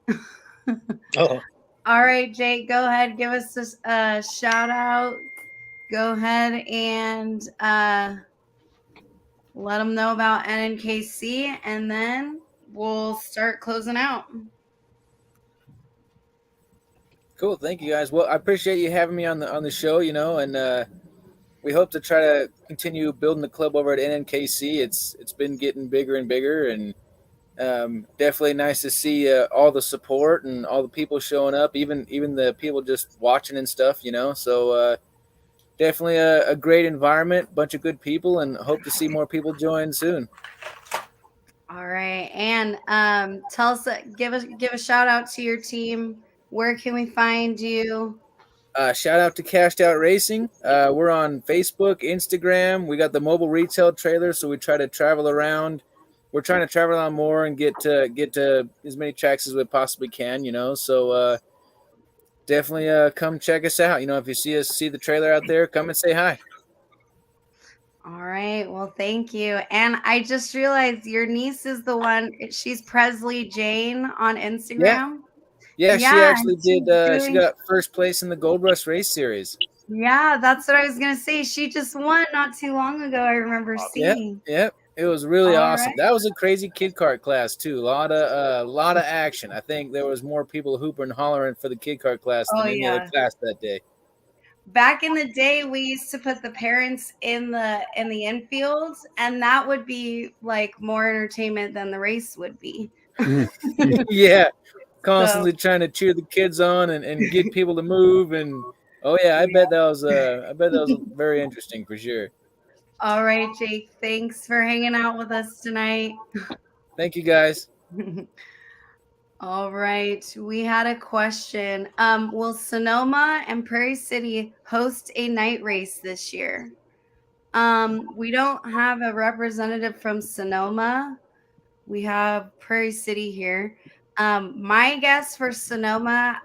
Oh, All right, Jake, go ahead, give us a shout out. Go ahead and let them know about NNKC, and then we'll start closing out. Cool, thank you guys. Well, I appreciate you having me on the show, and we hope to try to continue building the club over at NNKC. It's been getting bigger and bigger, and definitely nice to see all the support and all the people showing up, even the people just watching and stuff, So definitely a great environment, bunch of good people, and hope to see more people join soon. All right, and tell us, give a shout out to your team. Where can we find you? Shout out to Cashed Out Racing. We're on Facebook, Instagram. We got the mobile retail trailer, so we try to travel around. We're trying to travel around more and get to as many tracks as we possibly can, So definitely come check us out. If you see the trailer out there, come and say hi. All right. Well, thank you. And I just realized your niece is the one. She's Presley Jane on Instagram. Yeah, she actually did. She got first place in the Gold Rush Race Series. Yeah, that's what I was gonna say. She just won not too long ago. I remember seeing. Yep. It was really awesome. Right. That was a crazy kid kart class too. A lot of action. I think there was more people hooping and hollering for the kid kart class than any other class that day. Back in the day, we used to put the parents in the infield, and that would be like more entertainment than the race would be. Yeah, constantly trying to cheer the kids on and get people to move, and I bet that was very interesting for sure. All right, Jake, thanks for hanging out with us tonight. Thank you, guys. All right, we had a question. Will Sonoma and Prairie City host a night race this year? We don't have a representative from Sonoma. We have Prairie City here. My guess for Sonoma,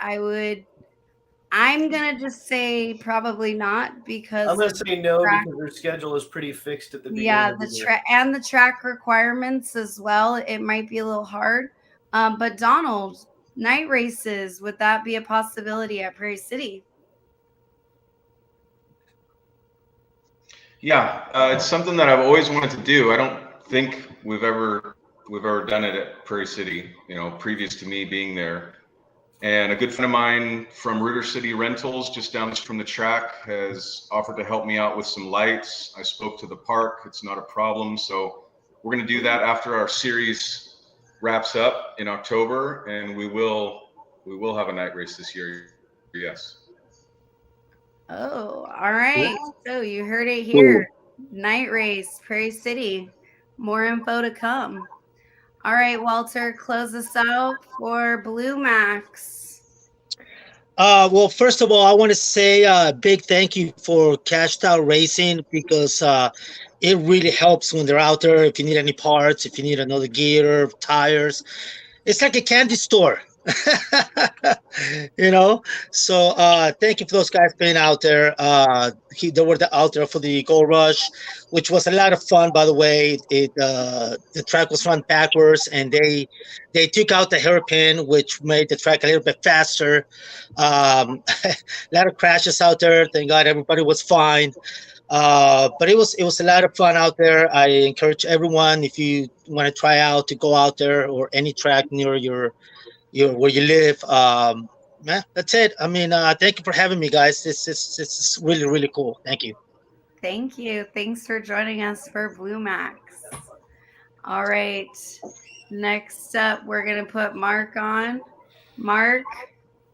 I'm gonna just say probably not, because I'm gonna say no because their schedule is pretty fixed at the beginning. Yeah, of the year. track and the track requirements as well. It might be a little hard. But Donald, night races, would that be a possibility at Prairie City? Yeah, it's something that I've always wanted to do. I don't think we've ever done it at Prairie City, previous to me being there. And a good friend of mine from Rooter City Rentals, just down from the track, has offered to help me out with some lights. I spoke to the park. It's not a problem. So we're going to do that after our series wraps up in October, and we will have a night race this year. Yes. Oh, all right. So you heard it here. Night race, Prairie City. More info to come. All right, Walter, close us out for Blue Max. Well, first of all, I want to say a big thank you for Cashed Out Racing, because it really helps when they're out there. If you need any parts, if you need another gear, tires, it's like a candy store. You know, so thank you for those guys being out there. They were out there for the Gold Rush, which was a lot of fun. By the way, the track was run backwards, and they took out the hairpin, which made the track a little bit faster. A lot of crashes out there. Thank God everybody was fine. But it was a lot of fun out there. I encourage everyone, if you want to try out, to go out there or any track near your where you live. Yeah, that's it. I mean, thank you for having me, guys. This is really, really cool. Thank you. Thank you. Thanks for joining us for Blue Max. All right. Next up, we're going to put Mark on. Mark,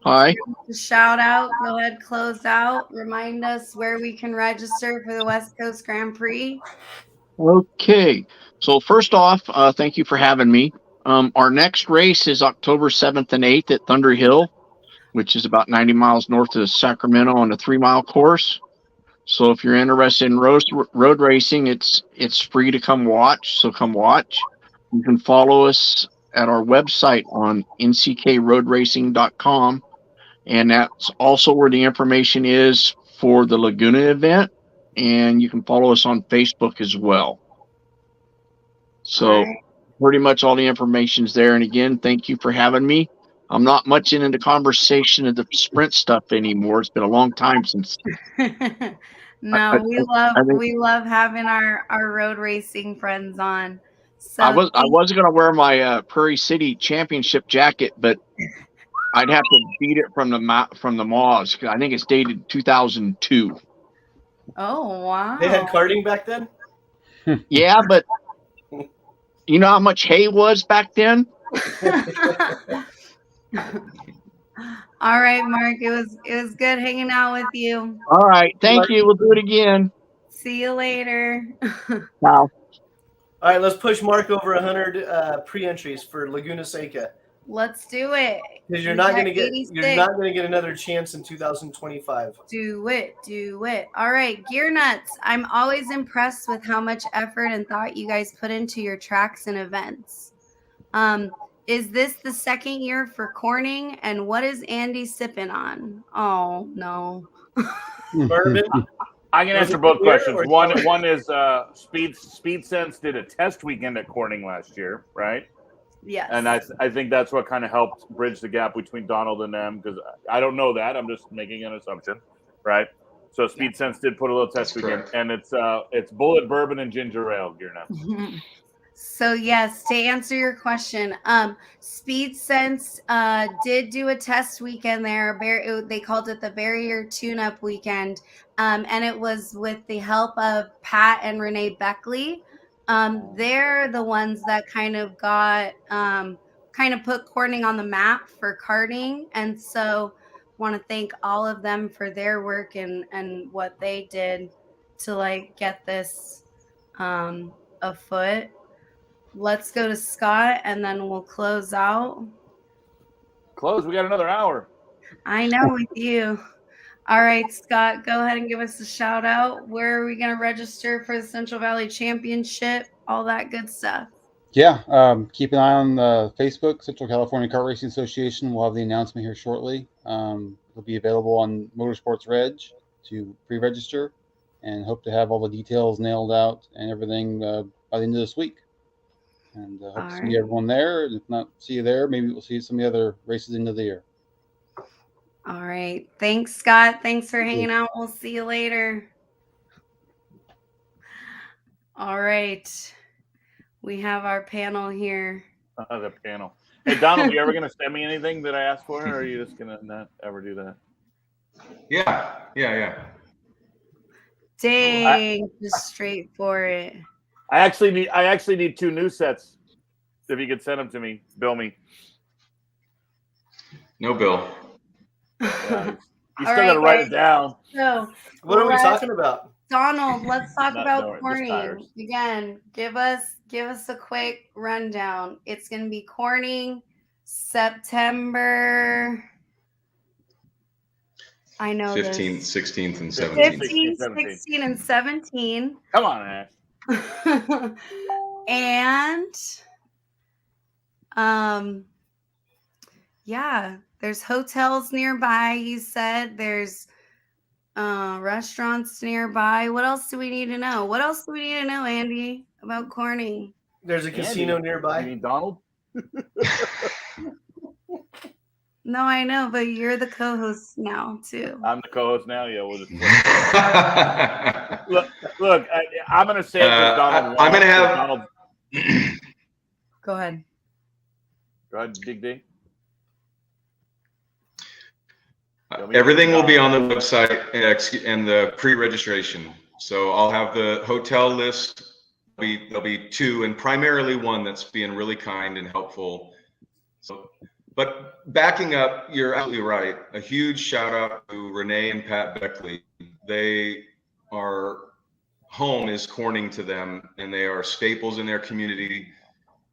Hi. shout out. Go ahead, close out. Remind us where we can register for the West Coast Grand Prix. Okay. So first off, thank you for having me. Our next race is October 7th and 8th at Thunder Hill, which is about 90 miles north of Sacramento on a 3-mile course. So if you're interested in road racing, it's free to come watch. So come watch. You can follow us at our website on nckroadracing.com. And that's also where the information is for the Laguna event. And you can follow us on Facebook as well. So pretty much all the information's there. And again, thank you for having me. I'm not much into the conversation of the sprint stuff anymore. It's been a long time since. No, we love having our road racing friends on. So I was gonna wear my Prairie City Championship jacket, but I'd have to beat it from the Moz. I think it's dated 2002. Oh wow! They had karting back then. Yeah, but you know how much hay was back then? All right, Mark. It was good hanging out with you. All right, thank you. We'll do it again. See you later. Wow. All right, let's push Mark over 100 pre-entries for Laguna Seca. Let's do it. Because you're not going to get another chance in 2025. Do it. All right, Gear Nuts. I'm always impressed with how much effort and thought you guys put into your tracks and events. Is this the second year for Corning? And what is Andy sipping on? Oh no. Bourbon. I can answer both questions. One is Speed Sense did a test weekend at Corning last year, right? Yes. And I think that's what kind of helped bridge the gap between Donald and them, because I don't know that. I'm just making an assumption, right? So Speed Sense did put a little test weekend, and it's Bullet Bourbon and Ginger Ale, Gear Nuts. So yes, to answer your question, Speed Sense did do a test weekend there. They called it the Barrier Tune-Up Weekend, and it was with the help of Pat and Renee Beckley. They're the ones that kind of put Corning on the map for karting, and so want to thank all of them for their work and what they did to get this afoot. Let's go to Scott, and then we'll close out. We got another hour. I know with you. All right, Scott, go ahead and give us a shout out. Where are we going to register for the Central Valley Championship? All that good stuff. Yeah, keep an eye on Facebook, Central California Kart Racing Association. We'll have the announcement here shortly. It'll be available on Motorsports Reg to pre-register, and hope to have all the details nailed out and everything by the end of this week. And hope to see everyone there. And if not see you there, maybe we'll see some of the other races into the year. All right. Thanks, Scott. Thanks for hanging out. We'll see you later. All right. We have our panel here. The panel. Hey, Donald, you ever going to send me anything that I asked for, or are you just going to not ever do that? Yeah. Dang, just straight for it. I actually need 2 new sets. If you could send them to me, bill me. No bill. Yeah, you still got to write it down. So, what are we talking about? Donald, let's talk about Corning. Again, give us a quick rundown. It's going to be Corning September. I know 15th, 16th, and 17th. 15th, 16, and 17. Come on, Ash. And Yeah, there's hotels nearby. He said there's restaurants nearby. What else do we need to know? What else do we need to know, Andy, about Corning? There's a casino Andy, nearby. You mean Donald? No, I know, but you're the co-host now too. I'm the co-host now. Yeah, we'll just look. I'm going to say it because Donald. I'm going to have. Donald... Go ahead. Go ahead, Dig. Everything will be on the website and the pre-registration. So I'll have the hotel list. There'll be 2, and primarily 1 that's being really kind and helpful. So, but backing up, you're absolutely right. A huge shout out to Renee and Pat Beckley. They are home is Corning to them, and they are staples in their community.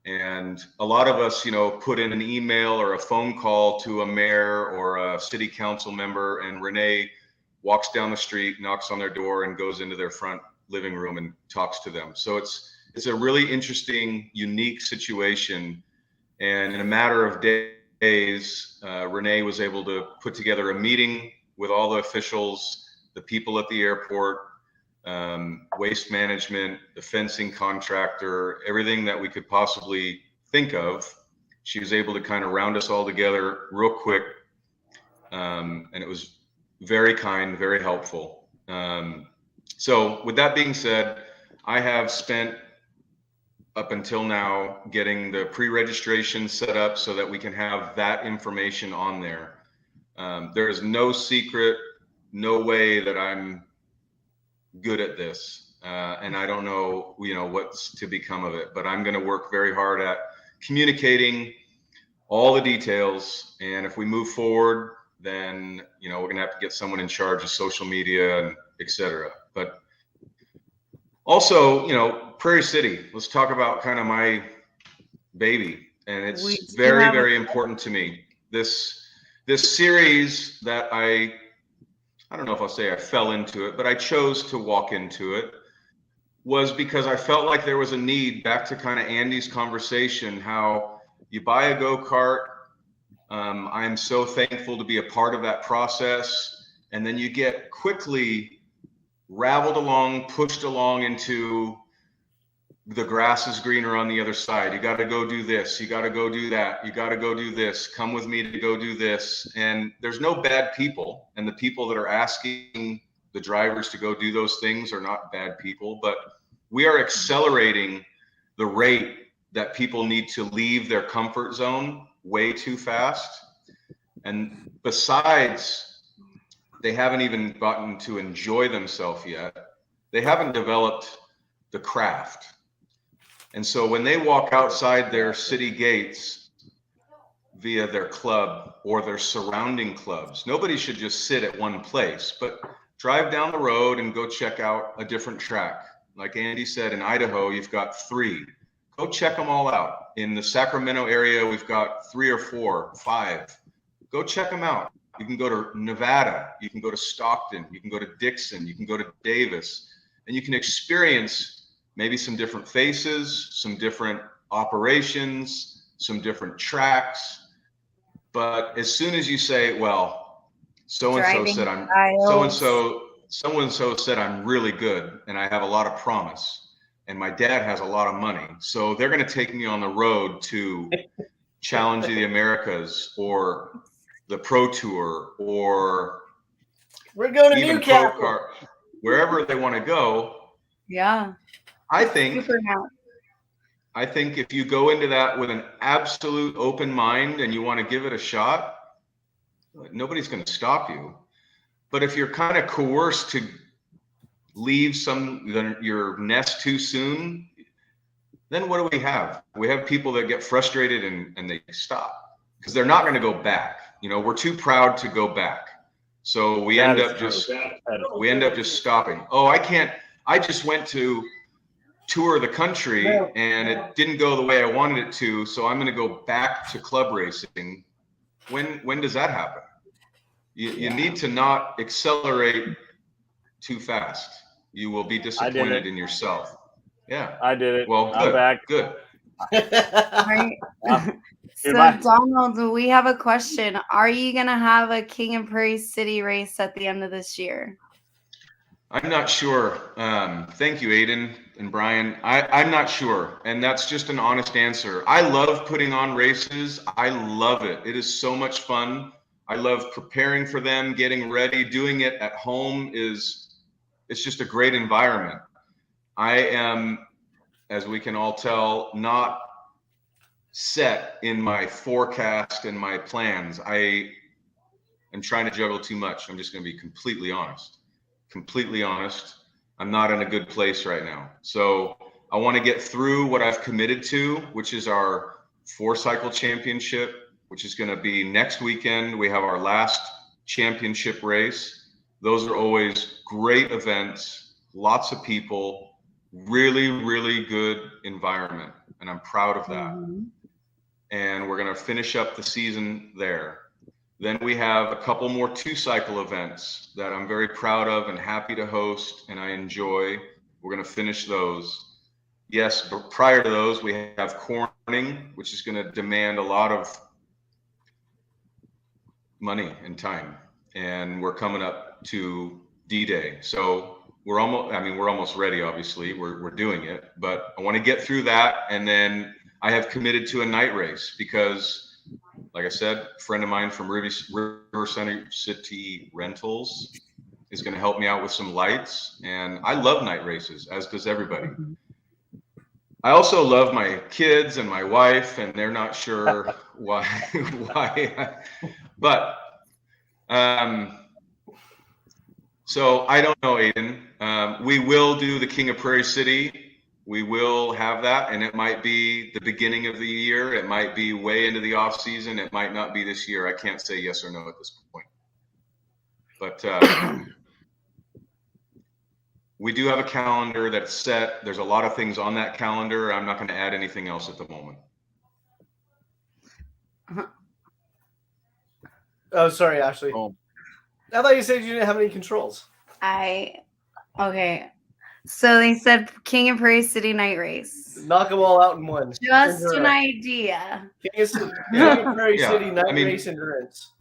And a lot of us, put in an email or a phone call to a mayor or a city council member, and Renee walks down the street, knocks on their door, and goes into their front living room and talks to them. So it's a really interesting, unique situation. And in a matter of days, Renee was able to put together a meeting with all the officials, the people at the airport, waste management, the fencing contractor, everything that we could possibly think of. She was able to kind of round us all together real quick. And it was very kind, very helpful. So with that being said, I have spent up until now getting the pre-registration set up so that we can have that information on there. There is no secret, no way that I'm good at this, and I don't know what's to become of it, but I'm going to work very hard at communicating all the details. And if we move forward, then we're going to have to get someone in charge of social media and etc. But also, Prairie City, let's talk about kind of my baby, and it's very, very important to me. This series that I don't know if I'll say I fell into it, but I chose to walk into it, was because I felt like there was a need, back to kind of Andy's conversation, how you buy a go-kart. I'm so thankful to be a part of that process. And then you get quickly raveled along, pushed along into the grass is greener on the other side. You got to go do this. You got to go do that. You got to go do this. Come with me to go do this. And there's no bad people. And the people that are asking the drivers to go do those things are not bad people. But we are accelerating the rate that people need to leave their comfort zone way too fast. And besides, they haven't even gotten to enjoy themselves yet. They haven't developed the craft. And so when they walk outside their city gates via their club or their surrounding clubs, nobody should just sit at one place, but drive down the road and go check out a different track. Like Andy said, in Idaho, you've got 3. Go check them all out. In the Sacramento area, we've got 3 or 4, 5. Go check them out. You can go to Nevada, you can go to Stockton, you can go to Dixon, you can go to Davis, and you can experience maybe some different faces, some different operations, some different tracks. But as soon as you say, well, so-and-so said I'm so-and-so said I'm really good and I have a lot of promise and my dad has a lot of money, so they're going to take me on the road to Challenge of the Americas or the Pro Tour, or we're going to even Newcastle, wherever they want to go. Yeah. I think if you go into that with an absolute open mind and you want to give it a shot, nobody's going to stop you. But if you're kind of coerced to leave your nest too soon, then what do we have? We have people that get frustrated and they stop because they're not going to go back. We're too proud to go back. So we end up just stopping. Oh, I just went to tour the country and it didn't go the way I wanted it to, so I'm going to go back to club racing. When does that happen? You need to not accelerate too fast. You will be disappointed in yourself. Yeah, I did it. Well, good. I'm back. Good. Right. So, Donald, we have a question. Are you going to have a King of Prairie City race at the end of this year? I'm not sure. Thank you, Aiden and Brian. I'm not sure. And that's just an honest answer. I love putting on races. I love it. It is so much fun. I love preparing for them, getting ready, doing it at home it's just a great environment. I am, as we can all tell, not set in my forecast and my plans. I am trying to juggle too much. I'm just going to be completely honest. I'm not in a good place right now. So I want to get through what I've committed to, which is our 4-cycle championship, which is going to be next weekend. We have our last championship race. Those are always great events, lots of people, really, really good environment. And I'm proud of that. Mm-hmm. And we're going to finish up the season there. Then we have a couple more 2-cycle events that I'm very proud of and happy to host and I enjoy. We're going to finish those. Yes, but prior to those, we have Corning, which is going to demand a lot of money and time. And we're coming up to D-Day. So we're almost ready, obviously. We're doing it. But I want to get through that. And then I have committed to a night race because, like I said, a friend of mine from River City Rentals is going to help me out with some lights. And I love night races, as does everybody. I also love my kids and my wife, and they're not sure why. But so I don't know, Aiden. We will do the King of Prairie City. We will have that, and it might be the beginning of the year. It might be way into the off season. It might not be this year. I can't say yes or no at this point. But we do have a calendar that's set. There's a lot of things on that calendar. I'm not going to add anything else at the moment. Oh, sorry, Ashley. Oh. I thought you said you didn't have any controls. Okay. So they said King of Prairie City night race. Knock them all out in one. Just Endurance. an idea. King of Prairie Yeah, City night I mean, race endurance.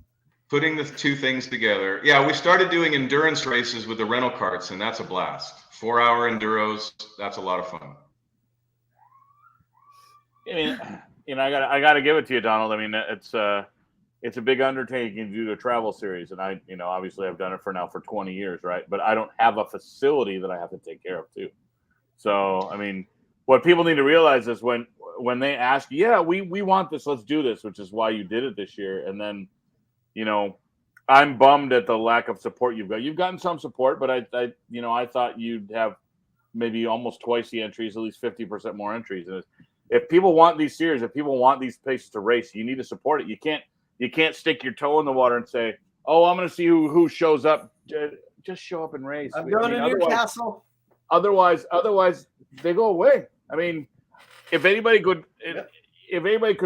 Putting the two things together. Yeah, we started doing endurance races with the rental carts, and that's a blast. 4-hour enduros, that's a lot of fun. I mean, I got to give it to you, Donald. I mean, it's a big undertaking to do a travel series, and obviously I've done it for 20 years, right? But I don't have a facility that I have to take care of too. So, I mean, what people need to realize is when they ask, yeah, we want this, let's do this, which is why you did it this year, and then, I'm bummed at the lack of support you've got. You've gotten some support, but I thought you'd have maybe almost twice the entries, at least 50% more entries. And if people want these series, if people want these places to race, you need to support it. You can't stick your toe in the water and say, "Oh, I'm going to see who shows up." Just show up and race. I'm going to Newcastle. Otherwise, they go away. I mean, if anybody could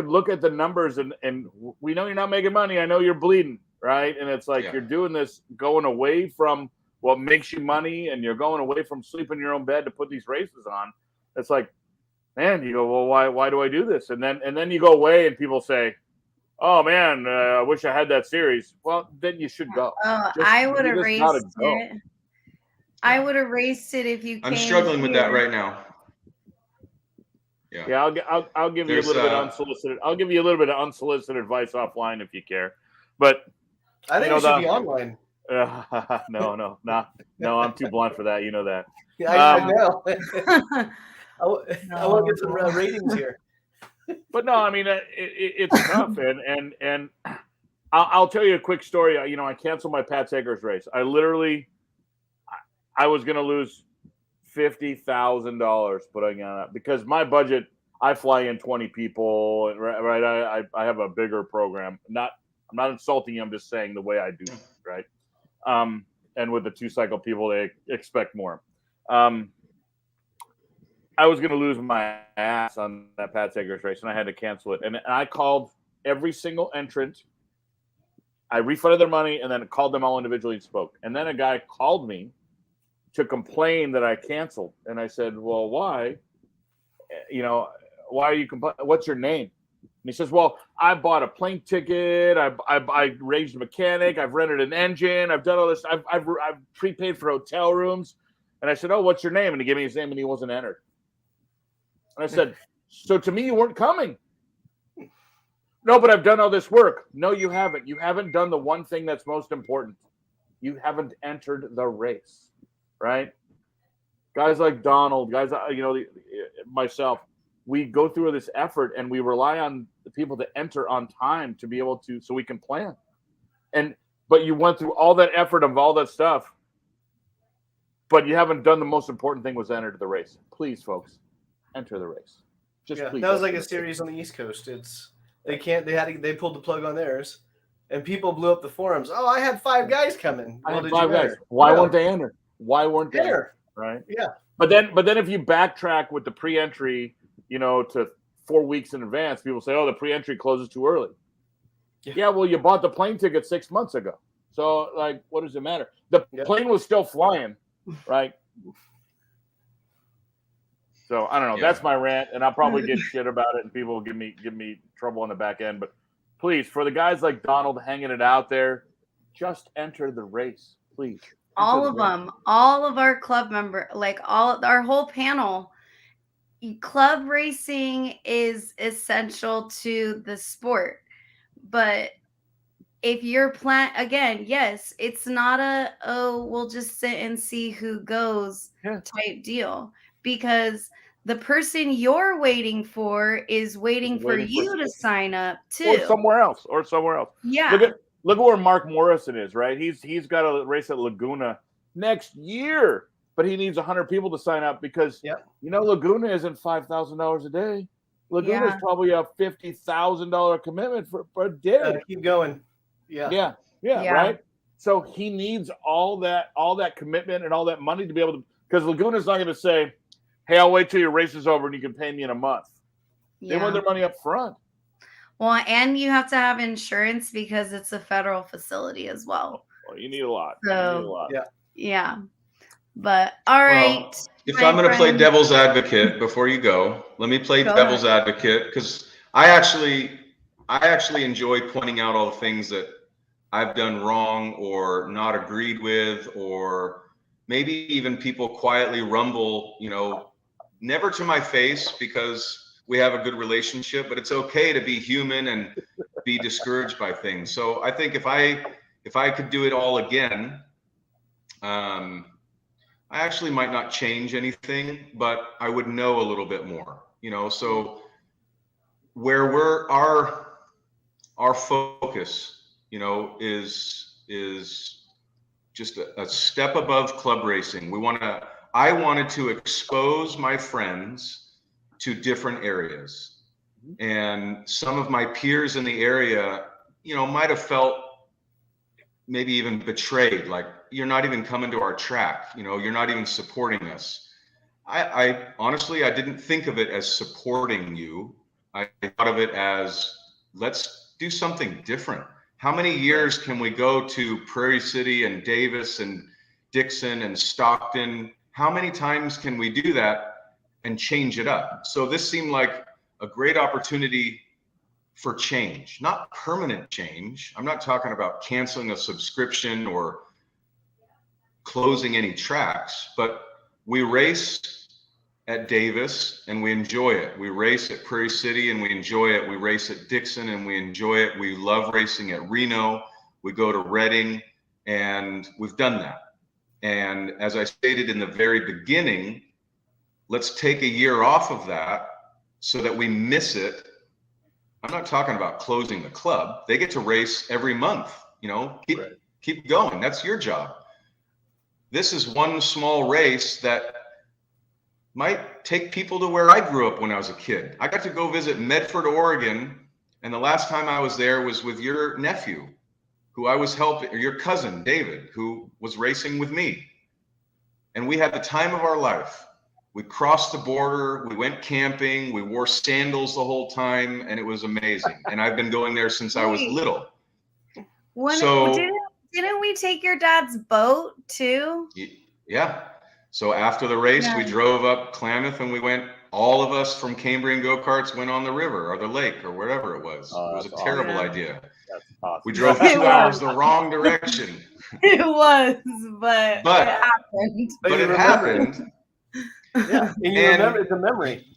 look at the numbers and we know you're not making money. I know you're bleeding, right? And it's like you're doing this, going away from what makes you money, and you're going away from sleeping in your own bed to put these races on. It's like, man, you go, well, why do I do this? And then you go away and people say, oh man, I wish I had that series. Well, then you should go. I would have raced it. I would have raced it if you came. I'm struggling with that right now. Yeah, I'll give you a little bit of unsolicited. I'll give you a little bit of unsolicited advice offline if you care. But I think it should be online. No, I'm too blunt for that. You know that. Yeah, I know. I want to get some ratings here. But no, I mean it's tough, and I'll tell you a quick story. I canceled my Pat Eggers race. I was going to lose $50,000 putting on it because my budget. I fly in 20 people, right? I have a bigger program. I'm not insulting you. I'm just saying the way I do it, right? And with the 2-cycle people, they expect more. I was going to lose my ass on that Pat Eggers race, and I had to cancel it. And I called every single entrant. I refunded their money, and then called them all individually and spoke. And then a guy called me to complain that I canceled. And I said, well, why? Why are you complaining? What's your name? he says, well, I bought a plane ticket. I raised a mechanic. I've rented an engine. I've done all this. I've prepaid for hotel rooms. And I said, oh, what's your name? And he gave me his name, and he wasn't entered. And I said, so to me, you weren't coming. No, but I've done all this work. No, you haven't. You haven't done the one thing that's most important. You haven't entered the race, right? Guys like Donald, guys, myself, we go through this effort and we rely on the people to enter on time to be able to, so we can plan. But you went through all that effort of all that stuff, but you haven't done the most important thing, was enter the race. Please, folks, enter the race. Please. That was like a series on the East Coast. They pulled the plug on theirs, and people blew up the forums. Oh, I had 5 guys coming. I had 5 guys. Why weren't they entered? Why weren't they entered? Right? Yeah. But then if you backtrack with the pre-entry, to 4 weeks in advance, people say, oh, the pre-entry closes too early. Yeah, well, you bought the plane ticket 6 months ago. So, like, what does it matter? The plane was still flying, right? So, I don't know. That's my rant, and I'll probably get shit about it, and people will give me trouble on the back end. But please, for the guys like Donald hanging it out there, just enter the race, please. All of them, all of our club member, like our whole panel. Club racing is essential to the sport, but if you're again, yes, it's not we'll just sit and see who goes type deal, because the person you're waiting for is waiting for you to sign up too, or somewhere else. Yeah. Look at where Mark Morrison is, right? He's got a race at Laguna next year, but he needs 100 people to sign up because Laguna isn't $5,000 a day. Laguna is probably a $50,000 commitment for a day. Keep going. Yeah, right. So he needs all that commitment and all that money to be able to, because Laguna's not going to say, "Hey, I'll wait till your race is over and you can pay me in a month." They want their money up front. Well, and you have to have insurance because it's a federal facility as well. Well, you need a lot. So, yeah. But all right. Well, if I'm going to play devil's advocate before you go, let me play devil's advocate, because I actually enjoy pointing out all the things that I've done wrong or not agreed with, or maybe even people quietly rumble, never to my face because we have a good relationship, but it's okay to be human and be discouraged by things. So I think if I could do it all again, I actually might not change anything, but I would know a little bit more, so where our focus, is just a step above club racing. I wanted to expose my friends to different areas, and some of my peers in the area, might have felt maybe even betrayed, like, you're not even coming to our track, you're not even supporting us. I honestly, I didn't think of it as supporting you. I thought of it as, let's do something different. How many years can we go to Prairie City and Davis and Dixon and Stockton? How many times can we do that and change it up? So this seemed like a great opportunity for change, not permanent change. I'm not talking about canceling a subscription or closing any tracks, but we race at Davis and we enjoy it. We race at Prairie City and we enjoy it. We race at Dixon and we enjoy it. We love racing at Reno. We go to Reading, and we've done that. And as I stated in the very beginning, let's take a year off of that so that we miss it. I'm not talking about closing the club. They get to race every month, keep going. That's your job. This is one small race that might take people to where I grew up when I was a kid. I got to go visit Medford, Oregon, and the last time I was there was with your nephew, who I was helping, or your cousin, David, who was racing with me. And we had the time of our life. We crossed the border, we went camping, we wore sandals the whole time, and it was amazing. And I've been going there since I was little. Didn't we take your dad's boat too? Yeah. So after the race, we drove up Klamath and we went all of us from Cambrian go-karts went on the river or the lake or wherever it was. Oh, It was a that's terrible awesome. idea. That's awesome. We drove It 2 hours was. the wrong direction. It was, but it But happened. But but you it remember it. happened. Yeah, and you And- remember it's a memory.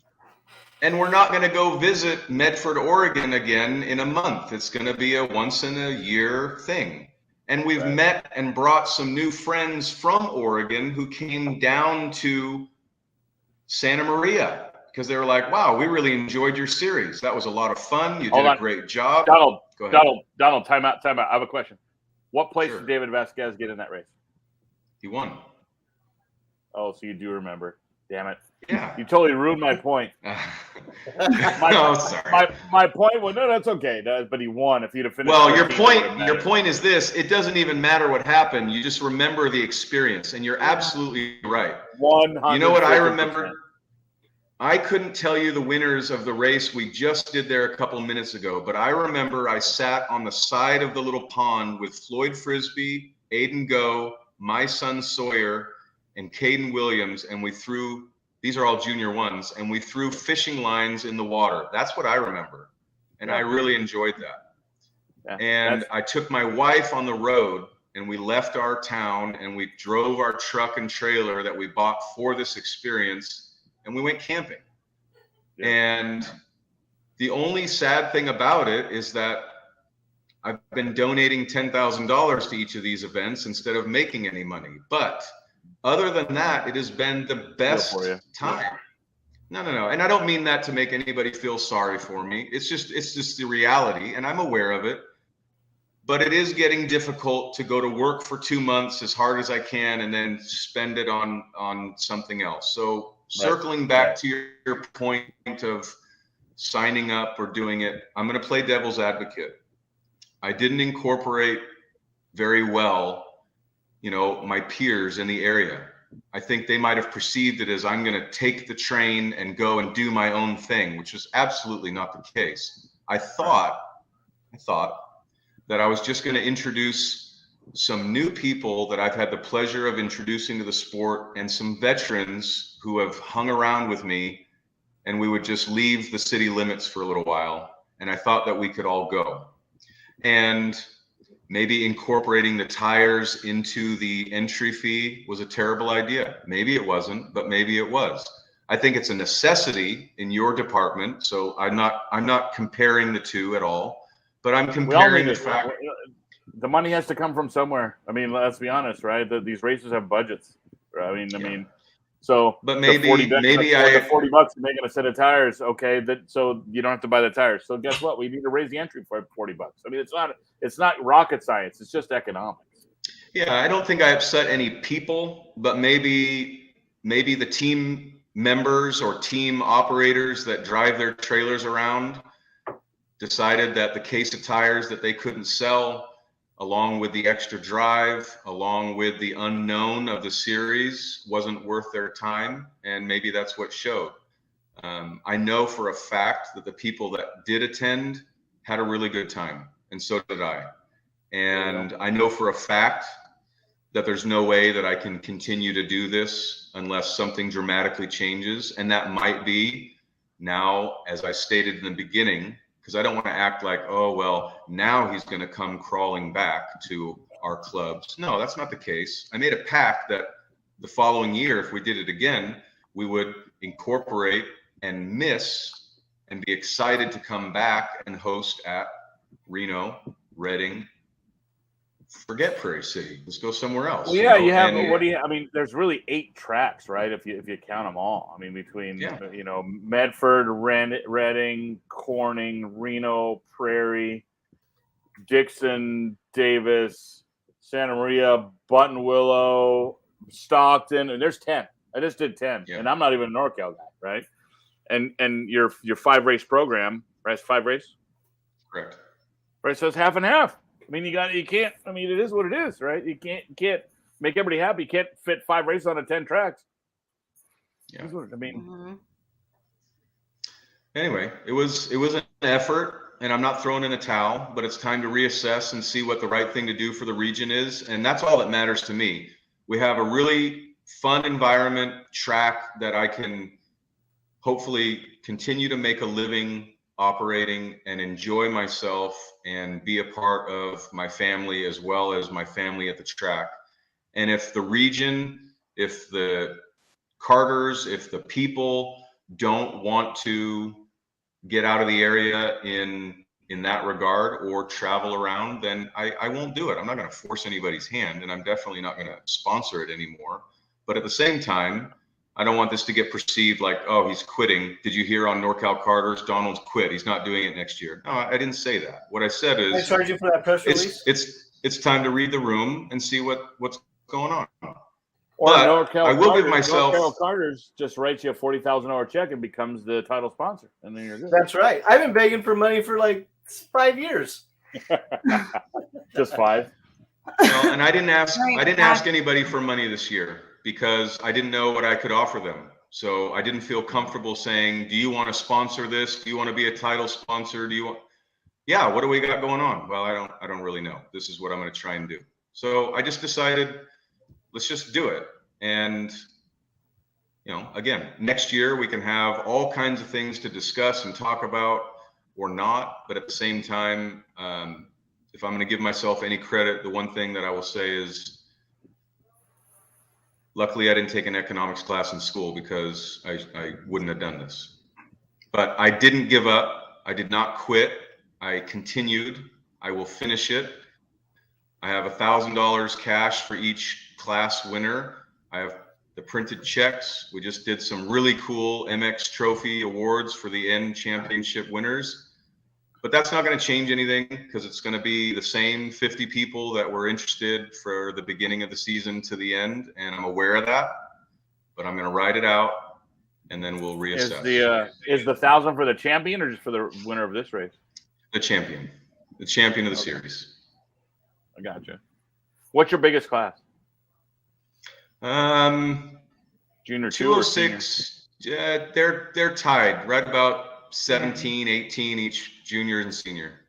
And we're not going to go visit Medford, Oregon again in a month. It's going to be a once in a year thing. And we've Right. met and brought some new friends from Oregon who came down to Santa Maria because they were like, wow, we really enjoyed your series. That was a lot of fun. You Hold did a on. great job. Donald, Go ahead. Donald, time out. I have a question. What place Sure. did David Vasquez get in that race? He won. Oh, so you do remember. Damn it. Yeah. You totally ruined my point. No, sorry. My point was, no, that's okay. But he won. If he'd have finished. Well, your 13th, it point would've mattered. is this: it doesn't even matter what happened. You just remember the experience, and you're absolutely right. 100%. You know what I remember? I couldn't tell you the winners of the race we just did there a couple minutes ago, but I remember I sat on the side of the little pond with Floyd Frisbee, Aiden Go, my son Sawyer, and Caden Williams, and we threw. These are all junior ones, and we threw fishing lines in the water. That's what I remember, and I really enjoyed that. Yeah, And I took my wife on the road, and we left our town, and we drove our truck and trailer that we bought for this experience, and we went camping. Yeah. And the only sad thing about it is that I've been donating $10,000 to each of these events instead of making any money. But other than that, it has been the best for you. time. No. And I don't mean that to make anybody feel sorry for me. It's just the reality, and I'm aware of it. But it is getting difficult to go to work for 2 months as hard as I can and then spend it on something else. So circling back to your point of signing up or doing it, I'm going to play devil's advocate. I didn't incorporate very well, my peers in the area. I think they might have perceived it as I'm going to take the train and go and do my own thing, which is absolutely not the case. I thought that I was just going to introduce some new people that I've had the pleasure of introducing to the sport and some veterans who have hung around with me, and we would just leave the city limits for a little while. And I thought that we could all go. And maybe incorporating the tires into the entry fee was a terrible idea. Maybe it wasn't, but maybe it was. I think it's a necessity in your department. So I'm not comparing the two at all, but I'm comparing the fact. The money has to come from somewhere. I mean, let's be honest, right? These races have budgets. Right? I mean, so but maybe the $40 to making a set of tires. Okay, so you don't have to buy the tires. So guess what? We need to raise the entry for $40. I mean, it's not rocket science. It's just economics. Yeah, I don't think I upset any people, but maybe the team members or team operators that drive their trailers around decided that the case of tires that they couldn't sell, along with the extra drive, along with the unknown of the series, wasn't worth their time, and maybe that's what showed. I know for a fact that the people that did attend had a really good time, and so did I. And I know for a fact that there's no way that I can continue to do this unless something dramatically changes, and that might be now, as I stated in the beginning, because I don't want to act like, oh, well, now he's going to come crawling back to our clubs. No, that's not the case. I made a pact that the following year, if we did it again, we would incorporate and miss and be excited to come back and host at Reno, Redding. Forget Prairie City. Let's go somewhere else. Well, yeah, you have. I mean, there's really 8 tracks, right? If you count them all. I mean, between Medford, Redding, Corning, Reno, Prairie, Dixon, Davis, Santa Maria, Buttonwillow, Stockton, and there's 10. I just did 10, and I'm not even a NorCal guy, right? And your 5-race program, right? It's 5 races. Correct. Right, so it's half and half. I mean, you can't. I mean, it is what it is, right? You can't make everybody happy. You can't fit 5 races on 10 tracks. Yeah. I mean. Anyway, it was an effort, and I'm not throwing in a towel, but it's time to reassess and see what the right thing to do for the region is, and that's all that matters to me. We have a really fun environment track that I can hopefully continue to make a living operating and enjoy myself and be a part of my family as well as my family at the track. And if the region, if the karters, if the people don't want to get out of the area in that regard or travel around, then I won't do it. I'm not going to force anybody's hand, and I'm definitely not going to sponsor it anymore. But at the same time, I don't want this to get perceived like, oh, he's quitting. Did you hear on Norcal Karters, Donald's quit. He's not doing it next year. No, I didn't say that. What I said is, I charge you for that press release. It's time to read the room and see what's going on. Or But Norcal I will Karters, give myself. Norcal Karters just writes you a $40,000 check and becomes the title sponsor, and then you're good. That's right. I've been begging for money for like 5 years. Just 5. Well, and I didn't ask anybody for money this year because I didn't know what I could offer them. So I didn't feel comfortable saying, do you want to sponsor this? Do you want to be a title sponsor? Yeah, what do we got going on? Well, I don't really know. This is what I'm going to try and do. So I just decided, let's just do it. And, again, next year we can have all kinds of things to discuss and talk about or not. But at the same time, if I'm going to give myself any credit, the one thing that I will say is, luckily I didn't take an economics class in school because I wouldn't have done this. But I didn't give up. I did not quit. I continued. I will finish it. I have $1,000 cash for each class winner. I have the printed checks. We just did some really cool MX Trophy awards for the N championship winners. But that's not going to change anything because it's going to be the same 50 people that were interested for the beginning of the season to the end. And I'm aware of that, but I'm going to ride it out and then we'll reassess. Is the 1,000 for the champion or just for the winner of this race? The champion of the series. I gotcha. What's your biggest class? Junior 2 or 206. They're tied right about 17, 18 each junior and senior.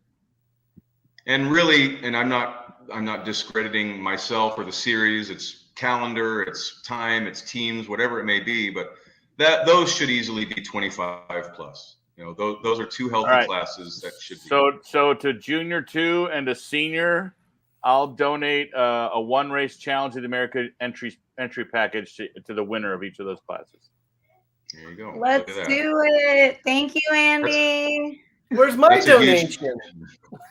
And really, and I'm not discrediting myself or the series. It's calendar, it's time, it's teams, whatever it may be, but those should easily be 25 plus. Those are two healthy classes that should be. So to junior 2 and to senior, I'll donate a one race challenge to the America entry package to the winner of each of those classes. There you go. Let's do it. Thank you, Andy. Where's my donation?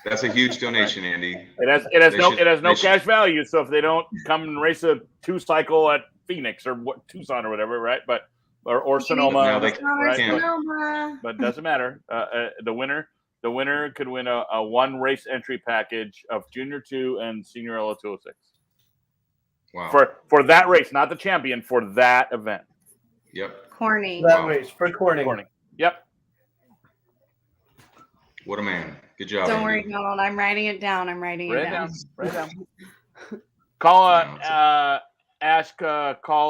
That's a huge donation, Andy. It has no cash value. So if they don't come and race a 2-cycle at Phoenix or Tucson or whatever, right? Or Sonoma, right? But it doesn't matter. The winner could win a one race entry package of junior 2 and senior LO206. Wow. For that race, not the champion, for that event. Yep. Corning. That race for Corning. Yep. What a man. Good job. Don't worry, Donald. I'm writing it down. Write it down. Call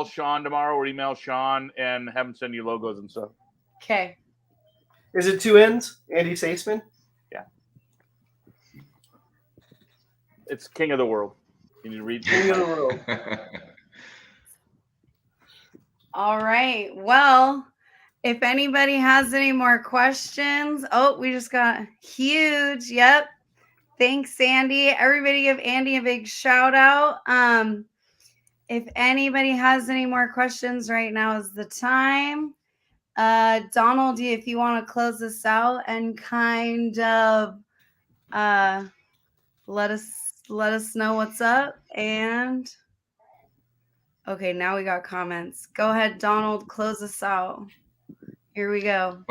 Sean tomorrow or email Sean and have him send you logos and stuff. Okay. Is it 2 N's? Andy Saisman? Yeah. It's King of the World. Can you read? King of the World. All right. Well, if anybody has any more questions, we just got huge. Yep. Thanks, Andy. Everybody give Andy a big shout out. If anybody has any more questions, right now is the time. Donald, if you want to close this out and kind of let us know what's up. And okay, now we got comments. Go ahead, Donald, close us out. Here we go.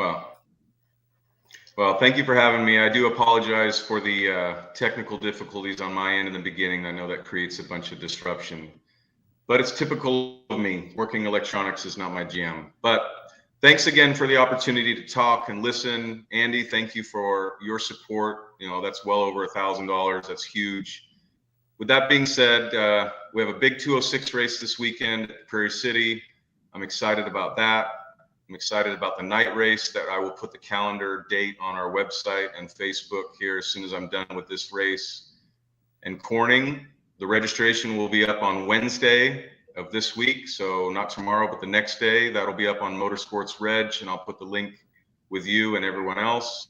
Well, thank you for having me. I do apologize for the technical difficulties on my end in the beginning. I know that creates a bunch of disruption, but it's typical of me. Working electronics is not my jam. But thanks again for the opportunity to talk and listen. Andy, thank you for your support. That's well over $1,000. That's huge. With that being said, we have a big 206 race this weekend at Prairie City. I'm excited about that. I'm excited about the night race that I will put the calendar date on our website and Facebook here as soon as I'm done with this race. And Corning, the registration will be up on Wednesday. of this week. So not tomorrow, but the next day. That'll be up on Motorsports Reg, and I'll put the link with you and everyone else.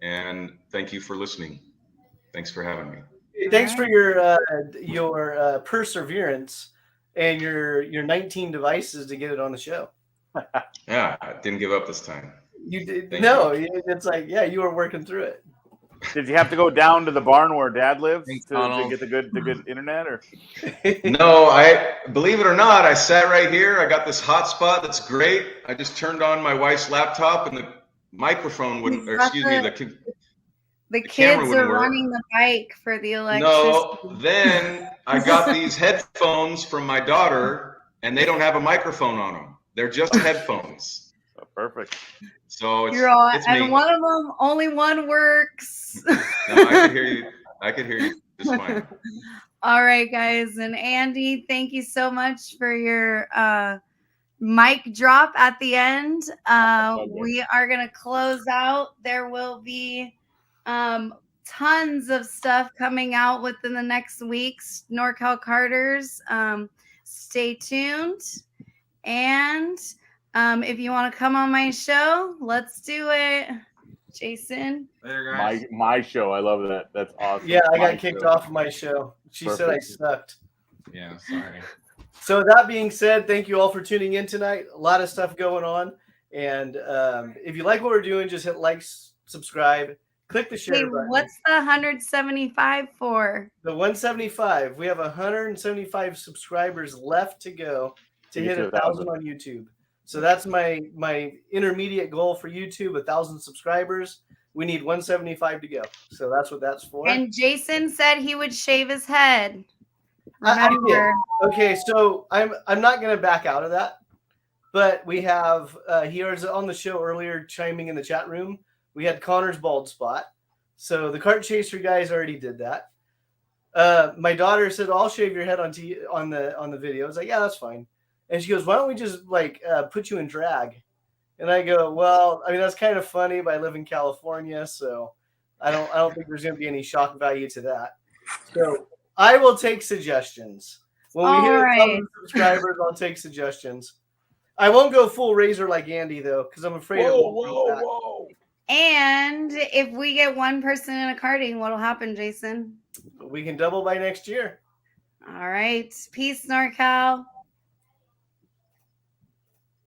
And thank you for listening. Thanks for having me. Thanks for your perseverance and your 19 devices to get it on the show. Yeah, I didn't give up this time. You did. Thank No, you. it's like, yeah, you were working through it. Did you have to go down to the barn where Dad lives Thanks, to Donald. get the good internet, or? No, I believe it or not, I sat right here. I got this hotspot that's great. I just turned on my wife's laptop and the microphone wouldn't, or excuse me, the camera kids wouldn't are work. running the bike for the electricity. No, then I got these headphones from my daughter, and they don't have a microphone on them. They're just headphones. Oh, perfect. So You're all, it's and me. one of them, only one works. No, I could hear you. I could hear you just fine. All right, guys. And Andy, thank you so much for your mic drop at the end. We are going to close out. There will be tons of stuff coming out within the next weeks. Norcal Karters. Stay tuned. And if you want to come on my show, let's do it. Jason. Later, guys. My show. I love that. That's awesome. Yeah, I My got kicked show. off of my show. She said I sucked. Yeah, sorry. So that being said, thank you all for tuning in tonight. A lot of stuff going on. And if you like what we're doing, just hit like, subscribe, click the share Hey, button. what's the 175 for? The 175. We have 175 subscribers left to go to hit 1,000 on YouTube. So that's my intermediate goal for YouTube, 1,000 subscribers. We need 175 to go. So that's what that's for. And Jason said he would shave his head. I did. Remember. Okay, so I'm not going to back out of that. But we have he was on the show earlier chiming in the chat room. We had Connor's bald spot. So the Kart Chaser guys already did that. My daughter said, "I'll shave your head on the video." I was like, "Yeah, that's fine." And she goes, "Why don't we just put you in drag?" And I go, "Well, I mean, that's kind of funny, but I live in California, so I don't think there's going to be any shock value to that." So I will take suggestions. When we hit 1,000 subscribers, I'll take suggestions. I won't go full razor like Andy though, because I'm afraid it won't come back. And if we get one person in a karting, what'll happen, Jason? We can double by next year. All right. Peace, NorCal.